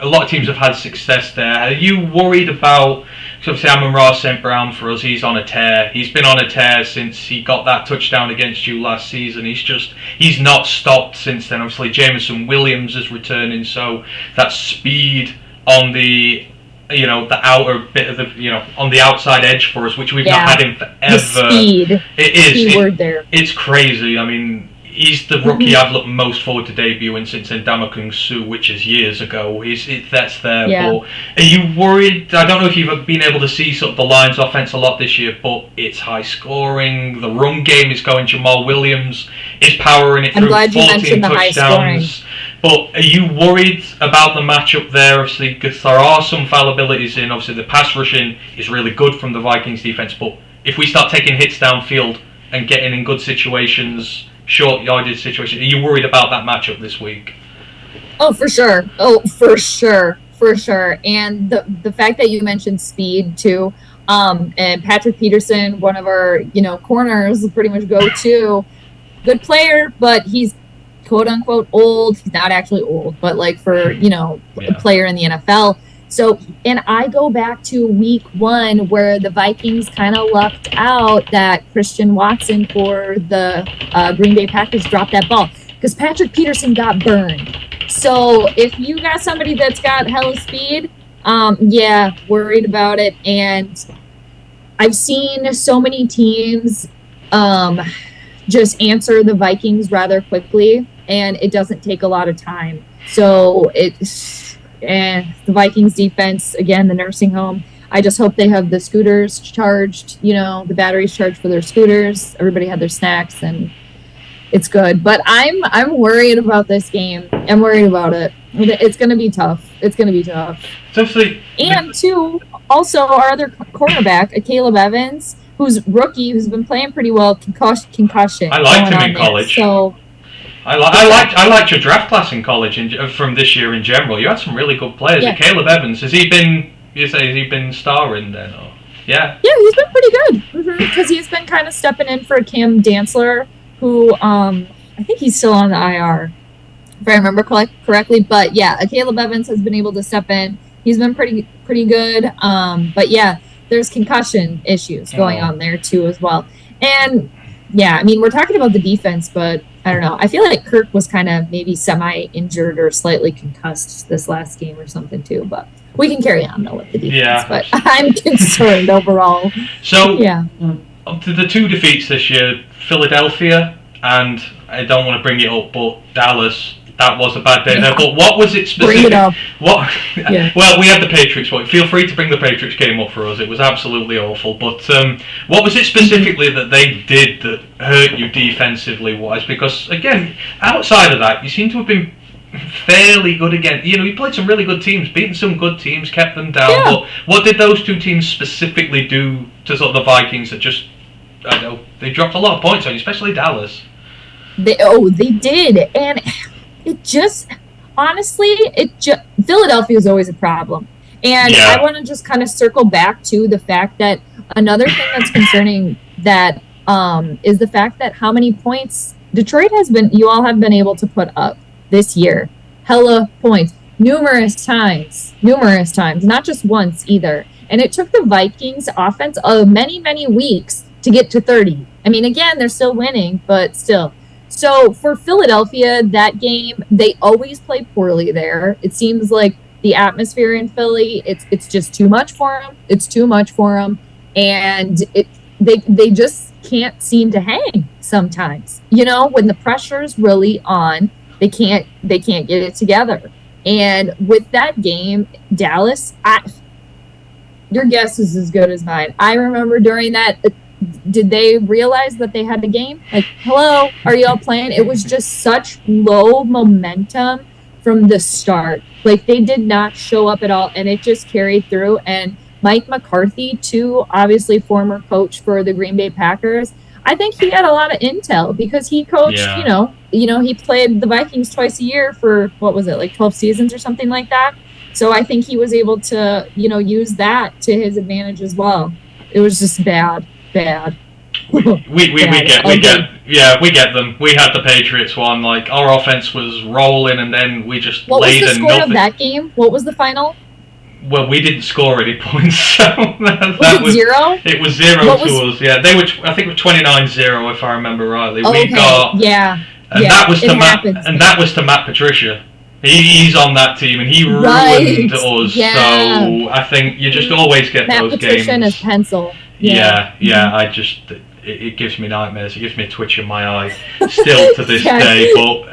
a lot of teams have had success there. Are you worried about? So obviously, Amon-Ra St. Brown for us, he's on a tear. He's been on a tear since he got that touchdown against you last season. He's not stopped since then. Obviously, Jameson Williams is returning, so that speed on the the outer bit of the on the outside edge for us, which we've not had him forever. The speed. Keyword there. It's crazy. I mean, he's the rookie I've looked most forward to debuting since Ndamukong Suh, which is years ago. That's there. Yeah. But are you worried? I don't know if you've been able to see sort of the Lions' offense a lot this year, but it's high scoring. The run game is going. Jamal Williams is powering it through 14 touchdowns. But are you worried about the matchup there? Obviously, because there are some fallibilities in. Obviously, the pass rushing is really good from the Vikings defense, but if we start taking hits downfield and getting in good situations, short yardage situation, are you worried about that matchup this week? Oh, for sure. And the fact that you mentioned speed too, and Patrick Peterson, one of our corners, pretty much go-to, good player, but he's quote unquote old. He's not actually old, but like for a player in the NFL. So, and I go back to week 1 where the Vikings kind of lucked out that Christian Watson for the Green Bay Packers dropped that ball because Patrick Peterson got burned. So if you got somebody that's got hella speed, worried about it. And I've seen so many teams just answer the Vikings rather quickly, and it doesn't take a lot of time. So and the Vikings defense, again, the nursing home. I just hope they have the scooters charged, the batteries charged for their scooters. Everybody had their snacks, and it's good. But I'm worried about this game. I'm worried about it. It's going to be tough. And two, also our other cornerback, Caleb Evans, who's rookie, who's been playing pretty well, concussion. I liked him in college. So I liked your draft class in college from this year in general. You had some really good players. Yeah. Caleb Evans, has he been starring then? Or? Yeah. Yeah, he's been pretty good because he's been kind of stepping in for Cam Dantzler, who I think he's still on the IR, if I remember correctly. But yeah, Caleb Evans has been able to step in. He's been pretty good. But yeah, there's concussion issues going on there too as well. And I mean, we're talking about the defense, but I don't know. I feel like Kirk was kind of maybe semi-injured or slightly concussed this last game or something too, but we can carry on though with the defense. But I'm concerned overall. So, up to the 2 defeats this year, Philadelphia, and I don't want to bring it up, but Dallas. That was a bad day there. But what was it specific? Bring it up. What? Well, we had the Patriots one. Feel free to bring the Patriots game up for us. It was absolutely awful. But what was it specifically that they did that hurt you defensively wise? Because again, outside of that, you seem to have been fairly good again. You played some really good teams, beaten some good teams, kept them down. Yeah. But what did those 2 teams specifically do to sort of the Vikings that just, I know, they dropped a lot of points on you, especially Dallas? They did, and it just, honestly, Philadelphia is always a problem. And I want to just kind of circle back to the fact that another thing that's concerning that is the fact that how many points Detroit you all have been able to put up this year. Hella points. Numerous times, not just once either. And it took the Vikings offense many, many weeks to get to 30. I mean, again, they're still winning, but still. So for Philadelphia, that game, they always play poorly there. It seems like the atmosphere in Philly, it's just too much for them. It's too much for them. And they just can't seem to hang sometimes. When the pressure's really on, they can't get it together. And with that game, Dallas, your guess is as good as mine. I remember during that, did they realize that they had a game? Like, hello, are y'all playing? It was just such low momentum from the start. Like, they did not show up at all, and it just carried through. And Mike McCarthy, too, obviously former coach for the Green Bay Packers, I think he had a lot of intel because he coached, he played the Vikings twice a year for, 12 seasons or something like that. So I think he was able to, use that to his advantage as well. It was just bad. We get them. We had the Patriots one. Like, our offense was rolling, and then we just laid in nothing. What was the score of that game? What was the final? Well, we didn't score any points, so that was 0. It was 0 to us. Yeah, they were. I think it was 29-0, if I remember rightly. We got that was to Matt, and that was to Matt Patricia. He's on that team, and he ruined us. Yeah. So I think you just always get Matt those Patricia games. And his pencil. Yeah. I just it gives me nightmares. It gives me a twitch in my eye still to this day. But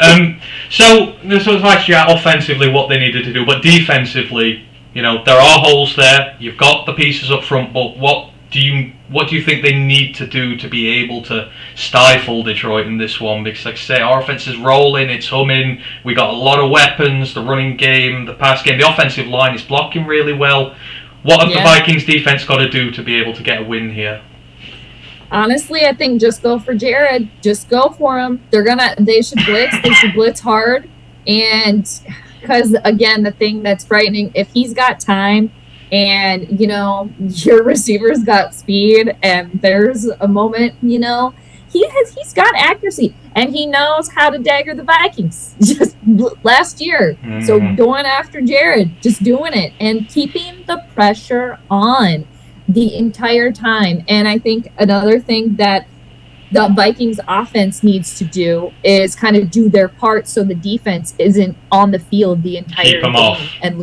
so it's actually offensively what they needed to do, but defensively, there are holes there. You've got the pieces up front, but what do you think they need to do to be able to stifle Detroit in this one? Because, like I say, our offense is rolling, it's humming. We got a lot of weapons. The running game, the pass game, the offensive line is blocking really well. What have the Vikings defense got to do to be able to get a win here? Honestly, I think just go for Jared. Just go for him. They should blitz. They should blitz hard. And because, again, the thing that's frightening, if he's got time and, your receiver's got speed and there's a moment, he's got accuracy and he knows how to dagger the Vikings just last year. Mm-hmm. So going after Jared, just doing it and keeping the pressure on the entire time. And I think another thing that the Vikings offense needs to do is kind of do their part so the defense isn't on the field the entire game and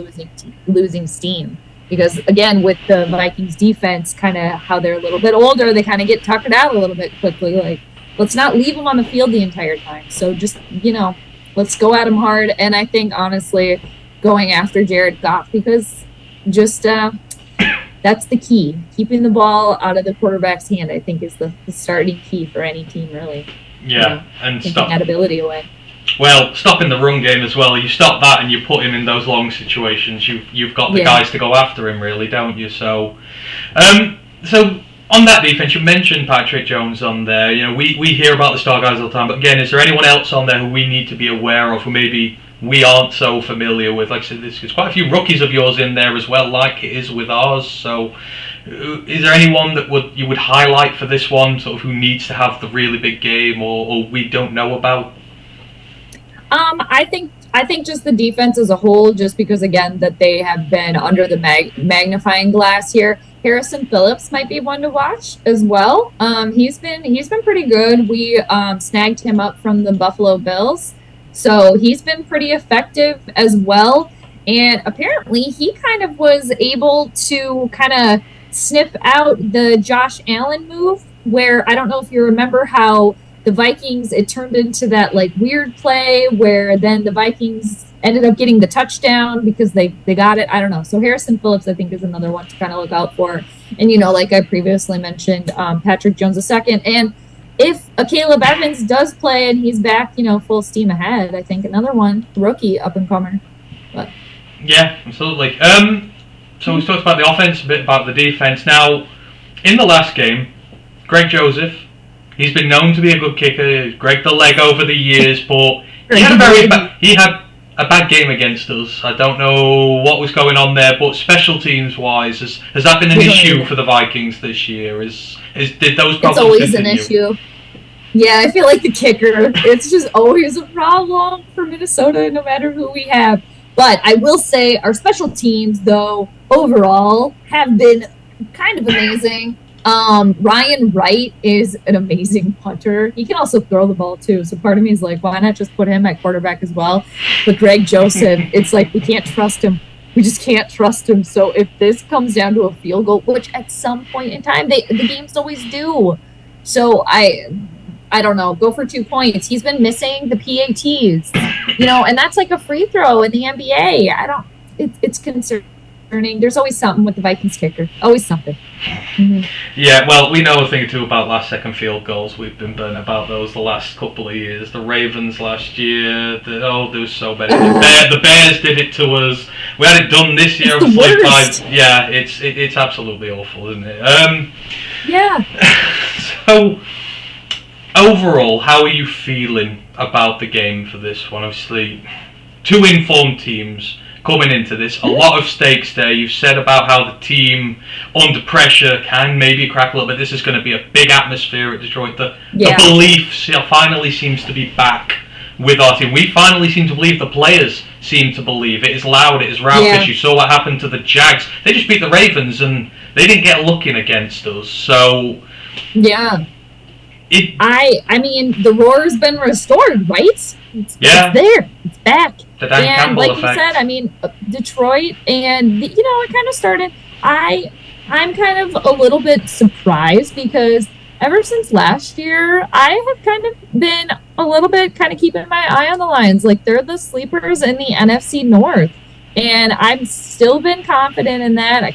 losing steam. Because, again, with the Vikings defense, kind of how they're a little bit older, they kind of get tuckered out a little bit quickly. Like, let's not leave them on the field the entire time. So just, let's go at them hard. And I think, honestly, going after Jared Goff, because just that's the key. Keeping the ball out of the quarterback's hand, I think, is the starting key for any team, really. Yeah, and taking that ability away. Well, stopping the run game as well. You stop that and you put him in those long situations. You've got the guys to go after him, really, don't you? So, so on that defense, you mentioned Patrick Jones on there. We hear about the star guys all the time, but again, is there anyone else on there who we need to be aware of, who maybe we aren't so familiar with? Like I said, there's quite a few rookies of yours in there as well, like it is with ours. So, is there anyone that you would highlight for this one, sort of who needs to have the really big game, or we don't know about? I think just the defense as a whole, just because, again, that they have been under the magnifying glass here. Harrison Phillips might be one to watch as well. He's been pretty good. We snagged him up from the Buffalo Bills, so he's been pretty effective as well. And apparently, he kind of was able to kind of sniff out the Josh Allen move, where I don't know if you remember how the Vikings, it turned into that like weird play where then the Vikings ended up getting the touchdown because they got it. I don't know. So Harrison Phillips, I think, is another one to kind of look out for. And, like I previously mentioned, Patrick Jones II. And if a Caleb Evans does play and he's back, full steam ahead, I think another one, rookie up-and-comer. But yeah, absolutely. So we talked about the offense, a bit about the defense. Now, in the last game, Greg Joseph, he's been known to be a good kicker. He's Greg the leg over the years, but he had a bad game against us. I don't know what was going on there, but special teams wise, has that been an issue for the Vikings this year? Did those problems It's always continue? an issue. Yeah, I feel like the kicker, it's just always a problem for Minnesota, no matter who we have. But I will say our special teams, though, overall have been kind of amazing. Ryan Wright is an amazing punter. He can also throw the ball too. So part of me is like, why not just put him at quarterback as well? But Greg Joseph, it's like we can't trust him. We just can't trust him. So if this comes down to a field goal, which at some point in time the games always do. So I don't know, go for 2 points. He's been missing the PATs, and that's like a free throw in the NBA. It's concerning. There's always something with the Vikings kicker. Always something. Mm-hmm. Yeah, well, we know a thing or two about last-second field goals. We've been burnt about those the last couple of years. The Ravens last year, there was so many. The Bears did it to us. We had it done this year. It's the worst. Yeah, it's absolutely awful, isn't it? Yeah. So, overall, how are you feeling about the game for this one? Obviously, two informed teams coming into this, a lot of stakes there. You've said about how the team under pressure can maybe crack a little bit. This is going to be a big atmosphere at Detroit. The belief finally seems to be back with our team. We finally seem to believe, the players seem to believe. It is loud, it is raucous. Yeah. You saw what happened to the Jags. They just beat the Ravens and they didn't get looking against us. So yeah. I mean, the roar's been restored, right? It's there. It's back. The Dan Campbell like effect. You said, I mean, Detroit, and it kind of started. I'm kind of a little bit surprised because ever since last year, I have kind of been a little bit kind of keeping my eye on the Lions. Like, they're the sleepers in the NFC North, and I've still been confident in that. I,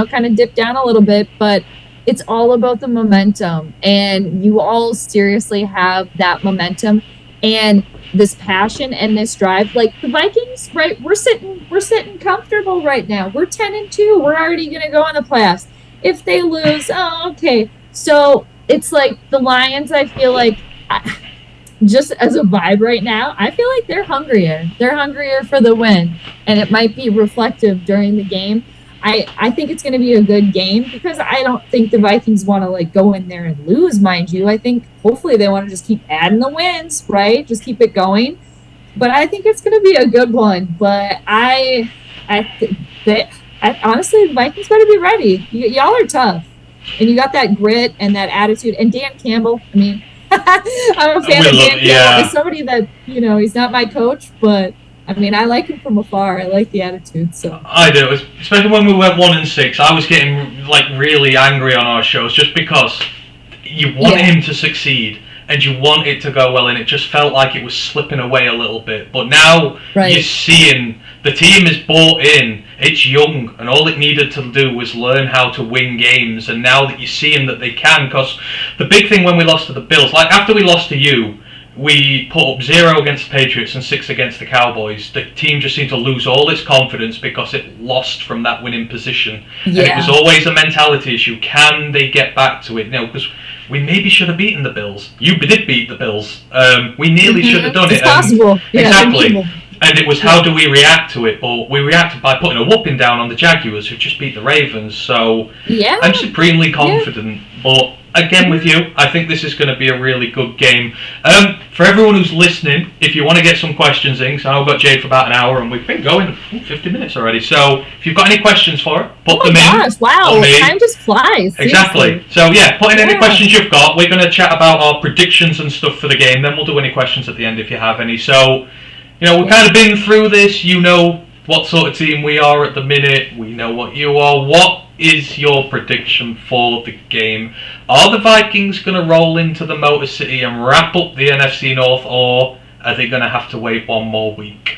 kind of dipped down a little bit, but it's all about the momentum, and you all seriously have that momentum and this passion and this drive. Like the Vikings, right? We're sitting comfortable right now. We're 10-2. We're already gonna go in the playoffs. If they lose, okay. So it's like the Lions. I feel like, just as a vibe right now, I feel like they're hungrier. They're hungrier for the win, and it might be reflective during the game. I think it's going to be a good game because I don't think the Vikings want to go in there and lose, mind you. I think hopefully they want to just keep adding the wins, right? Just keep it going. But I think it's going to be a good one. But honestly, the Vikings better be ready. Y'all are tough, and you got that grit and that attitude. And Dan Campbell, I mean, I'm a fan of Dan Campbell. As somebody that he's not my coach, but I mean, I like him from afar. I like the attitude. So I do, especially when we went 1-6. I was getting really angry on our shows just because you want him to succeed and you want it to go well, and it just felt like it was slipping away a little bit. But now you're seeing the team is bought in. It's young, and all it needed to do was learn how to win games. And now that you're seeing that they can, because the big thing when we lost to the Bills, like after we lost to you, we put up 0 against the Patriots and 6 against the Cowboys. The team just seemed to lose all its confidence because it lost from that winning position. Yeah. And it was always a mentality issue. Can they get back to it? Because we maybe should have beaten the Bills. You did beat the Bills. We nearly should have done it. It's possible. Exactly. And it was how do we react to it? But we reacted by putting a whooping down on the Jaguars, who just beat the Ravens. So I'm supremely confident. But again with you, I think this is going to be a really good game. For everyone who's listening, if you want to get some questions in, so I've got Jade for about an hour, and we've been going 50 minutes already. So if you've got any questions for her, put them in. Oh my gosh, wow, time just flies. Exactly. Seriously. So yeah, put in any questions you've got. We're going to chat about our predictions and stuff for the game. Then we'll do any questions at the end if you have any. So, we've kind of been through this. You know what sort of team we are at the minute. We know what you are. What is your prediction for the game? Are the Vikings going to roll into the Motor City and wrap up the NFC North, or are they going to have to wait one more week?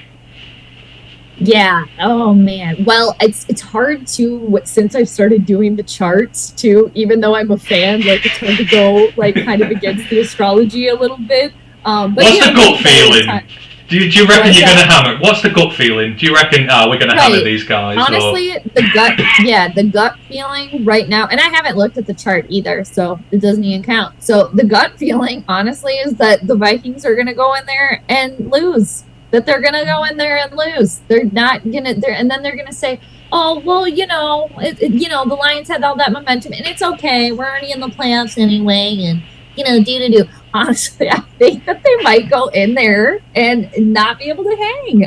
Yeah. Oh man. Well, it's hard to, since I've started doing the charts too. Even though I'm a fan, like it's hard to go like kind of against the astrology a little bit. But what's the gut feeling? Do you reckon you're going to hammer? What's the gut feeling? Do you reckon we're going to hammer these guys? Honestly, the gut feeling right now, and I haven't looked at the chart either, so it doesn't even count. So the gut feeling, honestly, is that the Vikings are going to go in there and lose. That they're going to go in there and lose. They're not going to, and then they're going to say, oh, well, the Lions had all that momentum, and it's okay. We're already in the playoffs anyway, and, do. Honestly, I think that they might go in there and not be able to hang.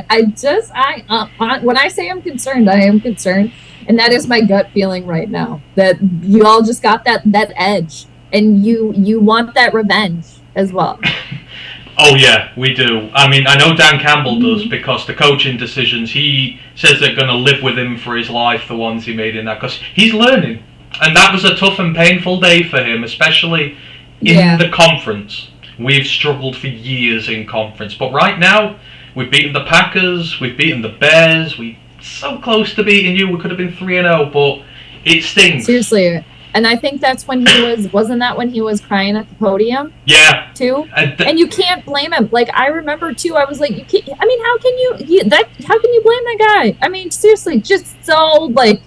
When I say I'm concerned, I am concerned. And that is my gut feeling right now, that you all just got that edge, and you want that revenge as well. Oh, yeah, we do. I mean, I know Dan Campbell does, because the coaching decisions, he says they're going to live with him for his life, the ones he made in that, because he's learning. And that was a tough and painful day for him, especially in the conference. We've struggled for years in conference, but right now we've beaten the Packers, we've beaten the Bears, we're so close to beating you. We could have been 3-0, but it stings. Seriously. And I think that's when wasn't that when he was crying at the podium? Yeah. Too? And you can't blame him. Like, I remember too, I was like, how can you blame that guy? I mean, seriously, just so like,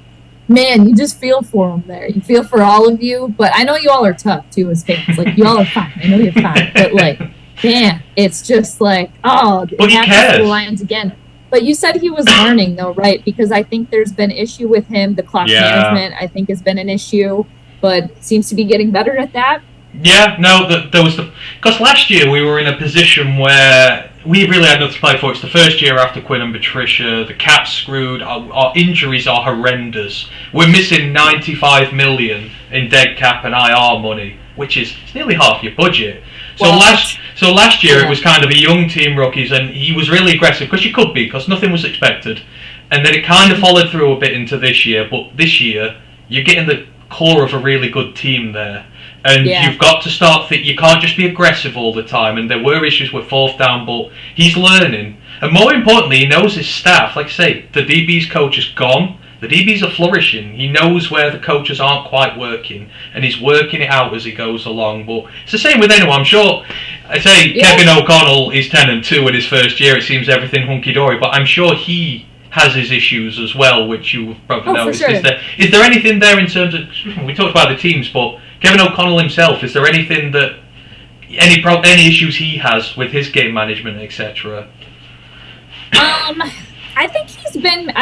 man, you just feel for him there. You feel for all of you, but I know you all are tough too as fans. Like, you all are fine. I know you're fine, but like, man, it's just like, oh, but he cares. The Lions again. But you said he was learning though, right? Because I think there's been issue with him. The clock management, I think, has been an issue, but seems to be getting better at that. Yeah, no, there was because last year we were in a position where we really had nothing to play for. It's the first year after Quinn and Patricia. The cap's screwed. Our injuries are horrendous. We're missing 95 million in dead cap and IR money, which is nearly half your budget. So last year it was kind of a young team, rookies, and he was really aggressive, because you could be, because nothing was expected. And then it kind of followed through a bit into this year. But this year you're getting the core of a really good team there. And you've got to start you can't just be aggressive all the time. And there were issues with fourth down, but he's learning. And more importantly, he knows his staff. Like I say, the DB's coach is gone. The DBs are flourishing. He knows where the coaches aren't quite working, and he's working it out as he goes along. But it's the same with anyone. I'm sure. I say Kevin O'Connell is 10-2 in his first year. It seems everything hunky-dory, but I'm sure he has his issues as well, which you've probably noticed. Sure. Is there anything there in terms of, we talked about the teams, but Kevin O'Connell himself, is there anything that, any issues he has with his game management, etc.? I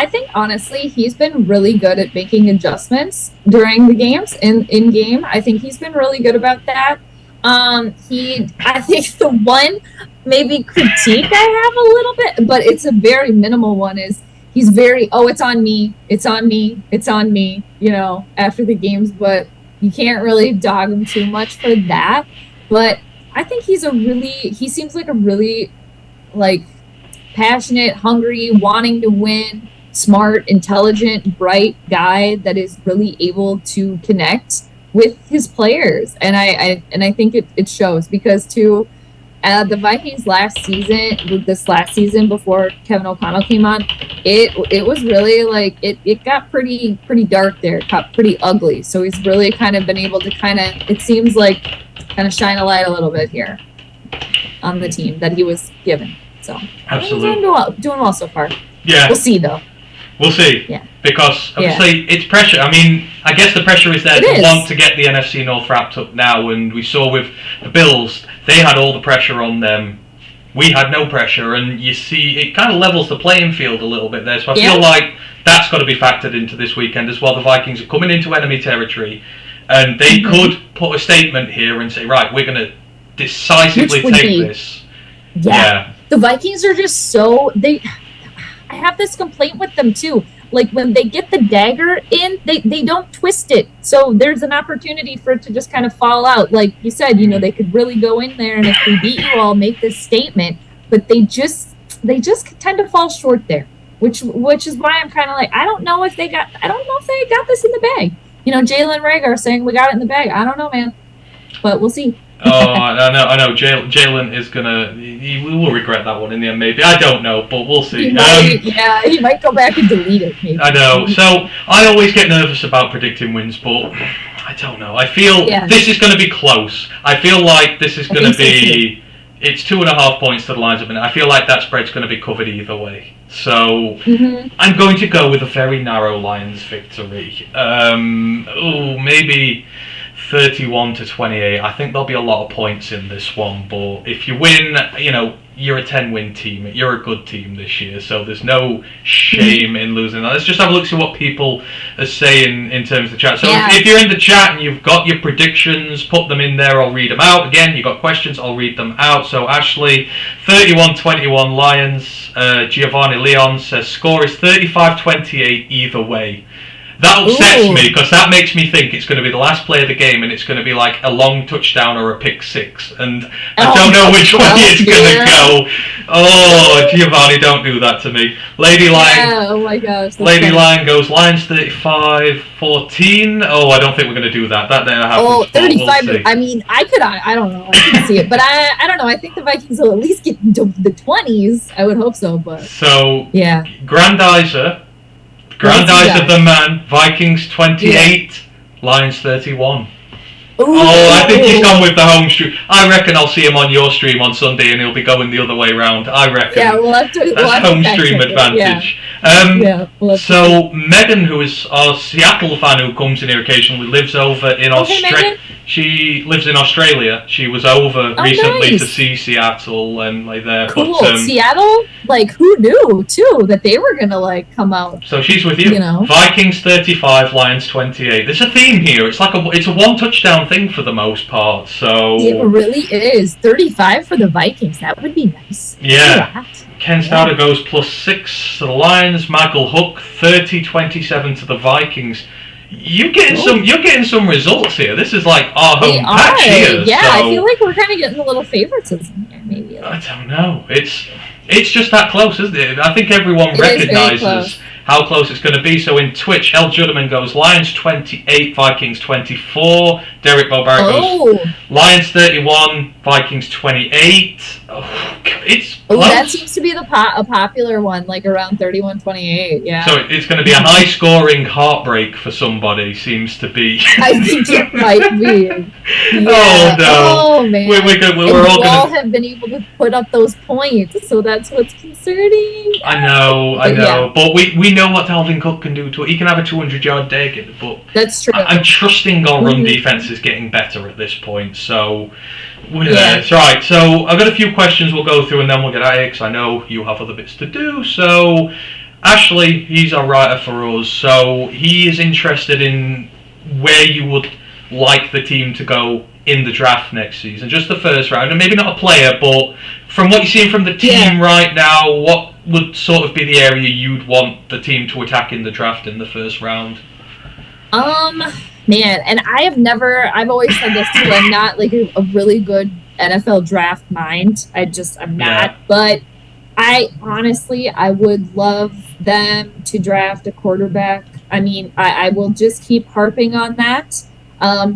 think honestly, he's been really good at making adjustments during the games, in game. I think he's been really good about that. I think the one maybe critique I have a little bit, but it's a very minimal one, is he's very, it's on me, after the games, but you can't really dog him too much for that. But I think he seems like a really, like, passionate, hungry, wanting to win, smart, intelligent, bright guy that is really able to connect with his players. And I think it shows, because too, the Vikings this last season before Kevin O'Connell came on, it was really like it got pretty dark there. It got pretty ugly. So he's really kind of been able to it seems like kind of shine a light a little bit here on the team that he was given. So absolutely doing well so far. Yeah, we'll see though. We'll see. Yeah. Because obviously it's pressure. I mean, I guess the pressure is there want to get the NFC North wrapped up now, and we saw with the Bills, they had all the pressure on them. We had no pressure, and you see it kind of levels the playing field a little bit there. So I feel like that's got to be factored into this weekend as well. The Vikings are coming into enemy territory. And they could put a statement here and say, right, we're going to decisively take this. Yeah. The Vikings are just so... I have this complaint with them, too. Like, when they get the dagger in, they don't twist it. So there's an opportunity for it to just kind of fall out. Like you said, they could really go in there, and if we beat you all, make this statement. But they just tend to fall short there, which is why I'm kind of like, I don't know if they got this in the bag. Jalen Reagor saying we got it in the bag. I don't know, man. But we'll see. I know. Jalen is gonna. He will regret that one in the end, maybe. I don't know, but we'll see. He might go back and delete it. Maybe. I know. So I always get nervous about predicting wins, but I don't know. I feel this is going to be close. I feel like this is going to be. It's 2.5 points to the Lions of Minnesota. I feel like that spread's going to be covered either way. So I'm going to go with a very narrow Lions victory. Maybe 31-28. I think there'll be a lot of points in this one, but if you win, you're a 10-win team. You're a good team this year, so there's no shame in losing that. Let's just have a look, see what people are saying in terms of the chat. So if you're in the chat and you've got your predictions, put them in there. I'll read them out. Again, you've got questions, I'll read them out. So Ashley, 31-21 Lions. Giovanni Leon says score is 35-28 either way. That upsets me because that makes me think it's going to be the last play of the game and it's going to be like a long touchdown or a pick six. And I don't know which way it's going to go. Oh, Giovanni, don't do that to me. Lady Lion. Oh my gosh. Lady Lion goes Lions 35-14. Oh, I don't think we're going to do that. That never happens. Oh, 35. We'll I mean, I don't know. I can see it. But I don't know. I think the Vikings will at least get into the 20s. I would hope so. But so, yeah. Grandizer the man, Vikings 28, Lions 31. I think he's gone with the home stream. I reckon I'll see him on your stream on Sunday and he'll be going the other way around. I reckon. Yeah, we'll have to. That's home stream advantage. So Megan, who is our Seattle fan who comes in here occasionally, lives over in Australia. She lives in Australia. She was over recently to see Seattle and like there. Cool. But, Seattle, like who knew too that they were gonna like come out. So she's with you. Vikings 35, Lions 28. There's a theme here. It's like it's a one touchdown thing for the most part. So it really is 35 for the Vikings. That would be nice. Yeah. Ken Stouter goes +6 to the Lions. Michael Hook 30-27 to the Vikings. You're getting some results here. This is like our home patch here. Yeah, so I feel like we're kind of getting a little favoritism here, maybe. I don't know. It's just that close, isn't it? I think everyone recognizes how close it's going to be. So in Twitch, El Juderman goes Lions 28, Vikings 24. Derek Bobarek goes Lions 31, Vikings 28. It's close. That seems to be a popular one, like around 31-28. Yeah. So it's going to be a high-scoring heartbreak for somebody. Seems to be. I think it might be. Yeah. Oh no! Oh man! We're all have been able to put up those points, so that's what's concerning. I know. But we know what Dalvin Cook can do to it. He can have a 200-yard day, but that's true. I'm trusting our run defense is getting better at this point. So. That's right. So I've got a few questions we'll go through and then we'll get at it because I know you have other bits to do. So Ashley, he's a writer for us. So he is interested in where you would like the team to go in the draft next season. Just the first round. And maybe not a player, but from what you're seeing from the team right now, what would sort of be the area you'd want the team to attack in the draft in the first round? Man, and I've always said this too, I'm not like a really good NFL draft mind. I'm not. But I would love them to draft a quarterback. I mean, I will just keep harping on that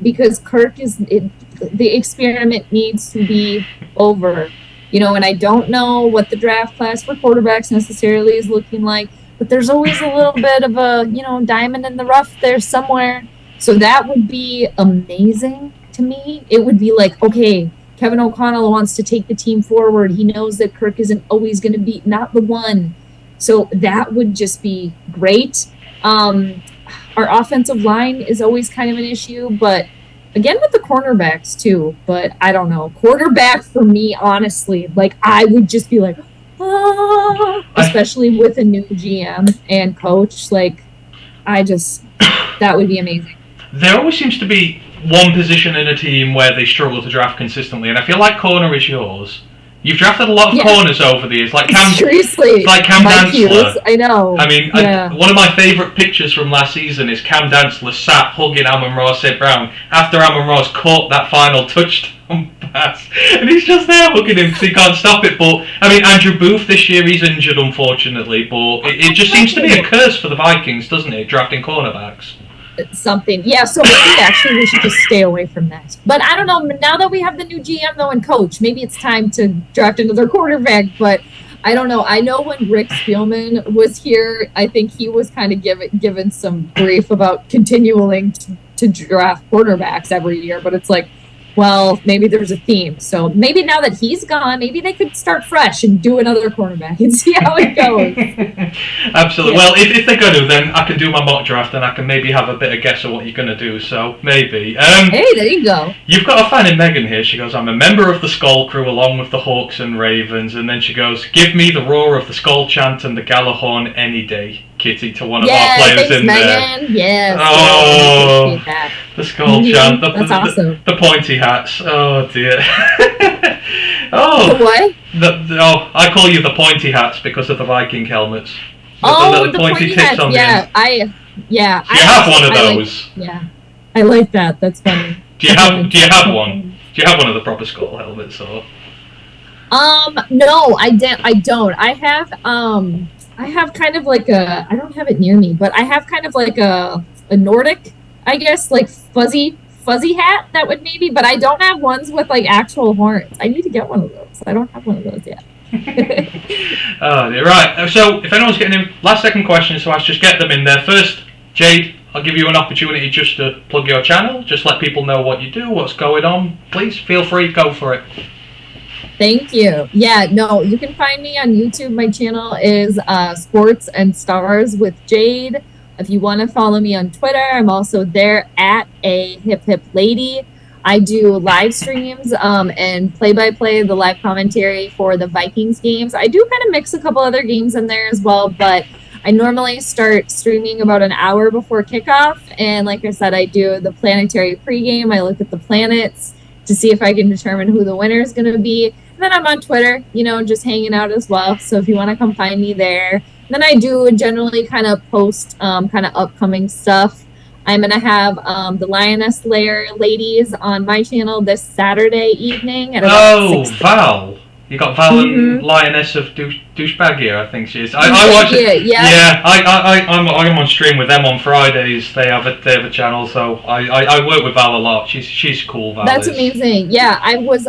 because the experiment needs to be over. And I don't know what the draft class for quarterbacks necessarily is looking like, but there's always a little bit of a, diamond in the rough there somewhere. So that would be amazing to me. It would be like, okay, Kevin O'Connell wants to take the team forward. He knows that Kirk isn't always going to be not the one. So that would just be great. Our offensive line is always kind of an issue, but again with the cornerbacks too. But I don't know. Quarterback for me, honestly, like I would just be like, especially with a new GM and coach. Like that would be amazing. there always seems to be one position in a team where they struggle to draft consistently, and I feel like corner is yours. You've drafted a lot of corners over the years, like Cam. Seriously, like Cam Dansler. I know. I mean, one of my favourite pictures from last season is Cam Dansler sat hugging Amon-Ra St. Brown after Amon-Ra's caught that final touchdown pass, and he's just there hugging him because he can't stop it. But I mean, Andrew Booth this year, he's injured unfortunately, but it just seems to be a curse for the Vikings, doesn't it? Drafting cornerbacks. Something, yeah. So maybe actually we should just stay away from that. But I don't know. Now that we have the new GM though and coach, maybe it's time to draft another quarterback. But I don't know. I know when Rick Spielman was here, I think he was kind of given some grief about continuing to draft quarterbacks every year. But it's like, well, maybe there's a theme. So maybe now that he's gone, maybe they could start fresh and do another cornerback and see how it goes. Absolutely. Yeah. Well, if they're going to, then I can do my mock draft and I can maybe have a bit of guess of what you're going to do. So maybe. Hey, there you go. You've got a fan in Megan here. She goes, I'm a member of the Skull Crew along with the Hawks and Ravens. And then she goes, give me the roar of the Skull Chant and the Galahorn any day. Kitty to one of our players in Megan. there. Yes. Oh, the Skull Chant. That's awesome. The pointy hats. Oh, dear. Oh. The what? I call you the pointy hats because of the Viking helmets. The little pointy tips hats. On the end. You have one of those. I like that. That's funny. Do you have one? Do you have one of the proper skull helmets or? No, I don't. I have kind of like I don't have it near me, but I have kind of like a Nordic, I guess, like fuzzy hat that would maybe, but I don't have ones with like actual horns. I need to get one of those. I don't have one of those yet. Right. So if anyone's getting in, last second question, so I just get them in there. First, Jade, I'll give you an opportunity just to plug your channel. Just let people know what you do, what's going on. Please feel free, go for it. Thank you. Yeah, no, you can find me on YouTube. My channel is Sports and Stars with Jade. If you want to follow me on Twitter, I'm also there at a hip hip lady. I do live streams and play-by-play, the live commentary for the Vikings games. I do kind of mix a couple other games in there as well, but I normally start streaming about an hour before kickoff. And like I said, I do the planetary pregame. I look at the planets to see if I can determine who the winner is going to be. And then I'm on Twitter, just hanging out as well. So if you want to come find me there. Then I do generally kind of post kind of upcoming stuff. I'm going to have the Lioness Lair ladies on my channel this Saturday evening. At about 6. Val. You got Val and Lioness of Douchebag here, I think she is. I watch it. Yeah. I'm on stream with them on Fridays. They have a channel, so I work with Val a lot. She's cool. Val That's amazing. Yeah, I was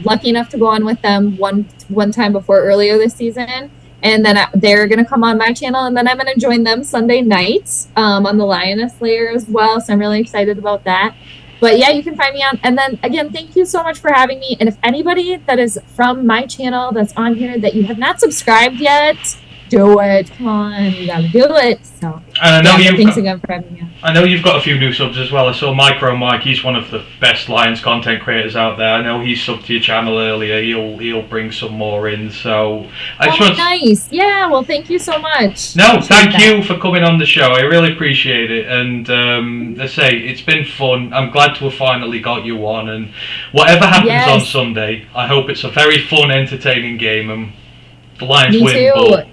lucky enough to go on with them one time before earlier this season. And then they're going to come on my channel, and then I'm going to join them Sunday nights on the Lioness Layer as well. So I'm really excited about that. But yeah, you can find me on. And then again, thank you so much for having me. And if anybody that is from my channel that's on here that you have not subscribed yet, do it. Come on, you gotta do it. So thanks again for having me on. I know you've got a few new subs as well. I saw Micro Mike. He's one of the best Lions content creators out there. I know he subbed to your channel earlier. He'll bring some more in. So nice. Yeah. Well, thank you so much. No, thank you for coming on the show. I really appreciate it. And I say it's been fun. I'm glad to have finally got you on. And whatever happens on Sunday, I hope it's a very fun, entertaining game and the Lions win. Me too.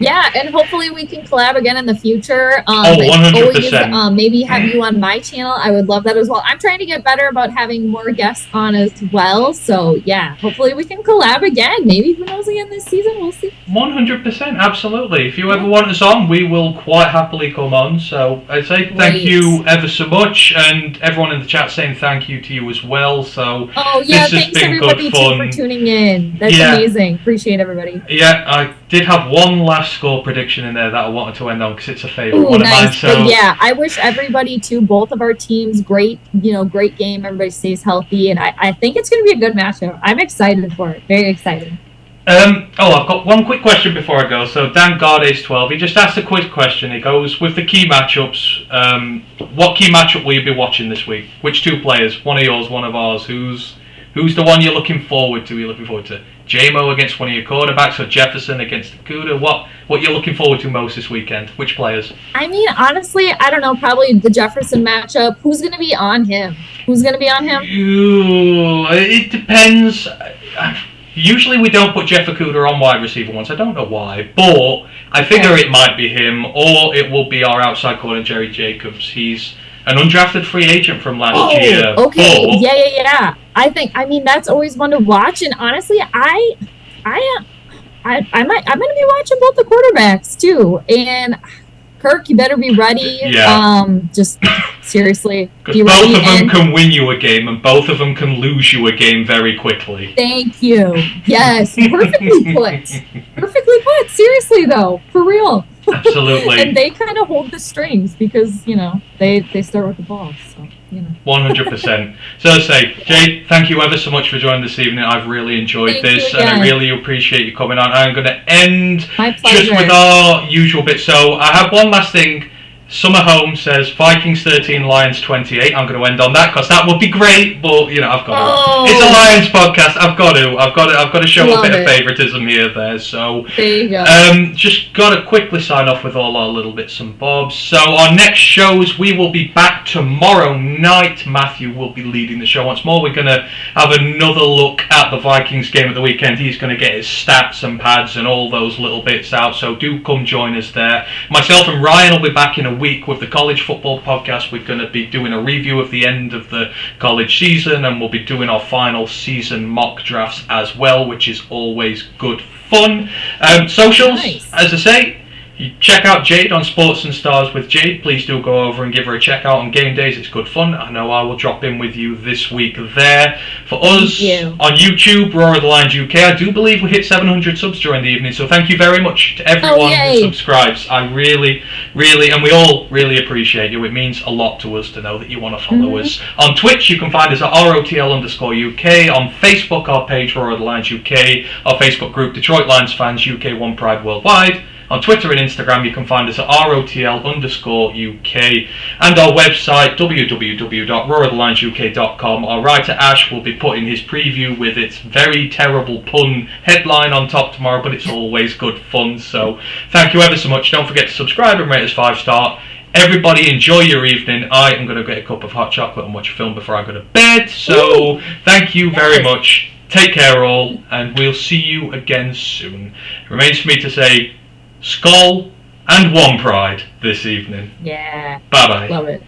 Yeah, and hopefully we can collab again in the future. 100%. Always, maybe have you on my channel. I would love that as well. I'm trying to get better about having more guests on as well. So yeah, hopefully we can collab again. Maybe who knows again this season. We'll see. 100%, absolutely. If you ever want us on, we will quite happily come on. So I'd say thank you ever so much, and everyone in the chat saying thank you to you as well. So thanks everybody too for tuning in. That's amazing. Appreciate everybody. Yeah, I did have one last score prediction in there that I wanted to end on because it's a favorite one of mine. So but yeah, I wish everybody too, both of our teams, great game. Everybody stays healthy, and I think it's going to be a good matchup. I'm excited for it. Very excited. I've got one quick question before I go. So Dan Gardace 12, he just asked a quick question. He goes, with the key matchups, what key matchup will you be watching this week? Which two players? One of yours, one of ours. Who's the one you're looking forward to? JMO against one of your quarterbacks, or Jefferson against Okudah? What you're looking forward to most this weekend? Which players? I mean, honestly, I don't know. Probably the Jefferson matchup. Who's going to be on him? It depends. Usually we don't put Jeff Okudah on wide receiver once. I don't know why, but I figure it might be him, or it will be our outside corner, Jerry Jacobs. He's an undrafted free agent from last year. Okay. Yeah. I mean, that's always one to watch. And honestly, I'm going to be watching both the quarterbacks too. And Kirk, you better be ready. Yeah. Just seriously. Because both of them can win you a game, and both of them can lose you a game very quickly. Thank you. Yes. Perfectly put. Seriously, though. For real. Absolutely. And they kind of hold the strings because, they start with the ball. So, 100%. So I say, Jade, thank you ever so much for joining this evening. I've really enjoyed this, and I really appreciate you coming on. I'm going to end just with our usual bit. So I have one last thing. Summer Home says Vikings 13, Lions 28. I'm going to end on that because that would be great, but I've got to. It's a Lions podcast. I've got to show a bit of favoritism here there. So there you go. Just got to quickly sign off with all our little bits and bobs. So our next shows, we will be back tomorrow night. Matthew will be leading the show once more. We're going to have another look at the Vikings game of the weekend. He's going to get his stats and pads and all those little bits out. So do come join us there. Myself and Ryan will be back in a week with the college football podcast. We're going to be doing a review of the end of the college season, and we'll be doing our final season mock drafts as well, which is always good fun. Socials, as I say, you check out Jade on Sports and Stars with Jade. Please do go over and give her a check out on game days. It's good fun. I know I will drop in with you this week there. For us on YouTube, Roar of the Lions UK, I do believe we hit 700 subs during the evening, so thank you very much to everyone who subscribes. I really, and we all really appreciate you. It means a lot to us to know that you want to follow us. On Twitch, you can find us at ROTL_UK. On Facebook, our page, Roar of the Lions UK. Our Facebook group, Detroit Lions Fans UK One Pride Worldwide. On Twitter and Instagram, you can find us at ROTL_UK, and our website, www.roarofthelionsuk.com. Our writer Ash will be putting his preview with its very terrible pun headline on top tomorrow, but it's always good fun. So thank you ever so much. Don't forget to subscribe and rate us 5-star. Everybody enjoy your evening. I am going to get a cup of hot chocolate and watch a film before I go to bed. So thank you very much. Take care all, and we'll see you again soon. It remains for me to say Skol and One Pride this evening. Yeah. Bye-bye. Love it.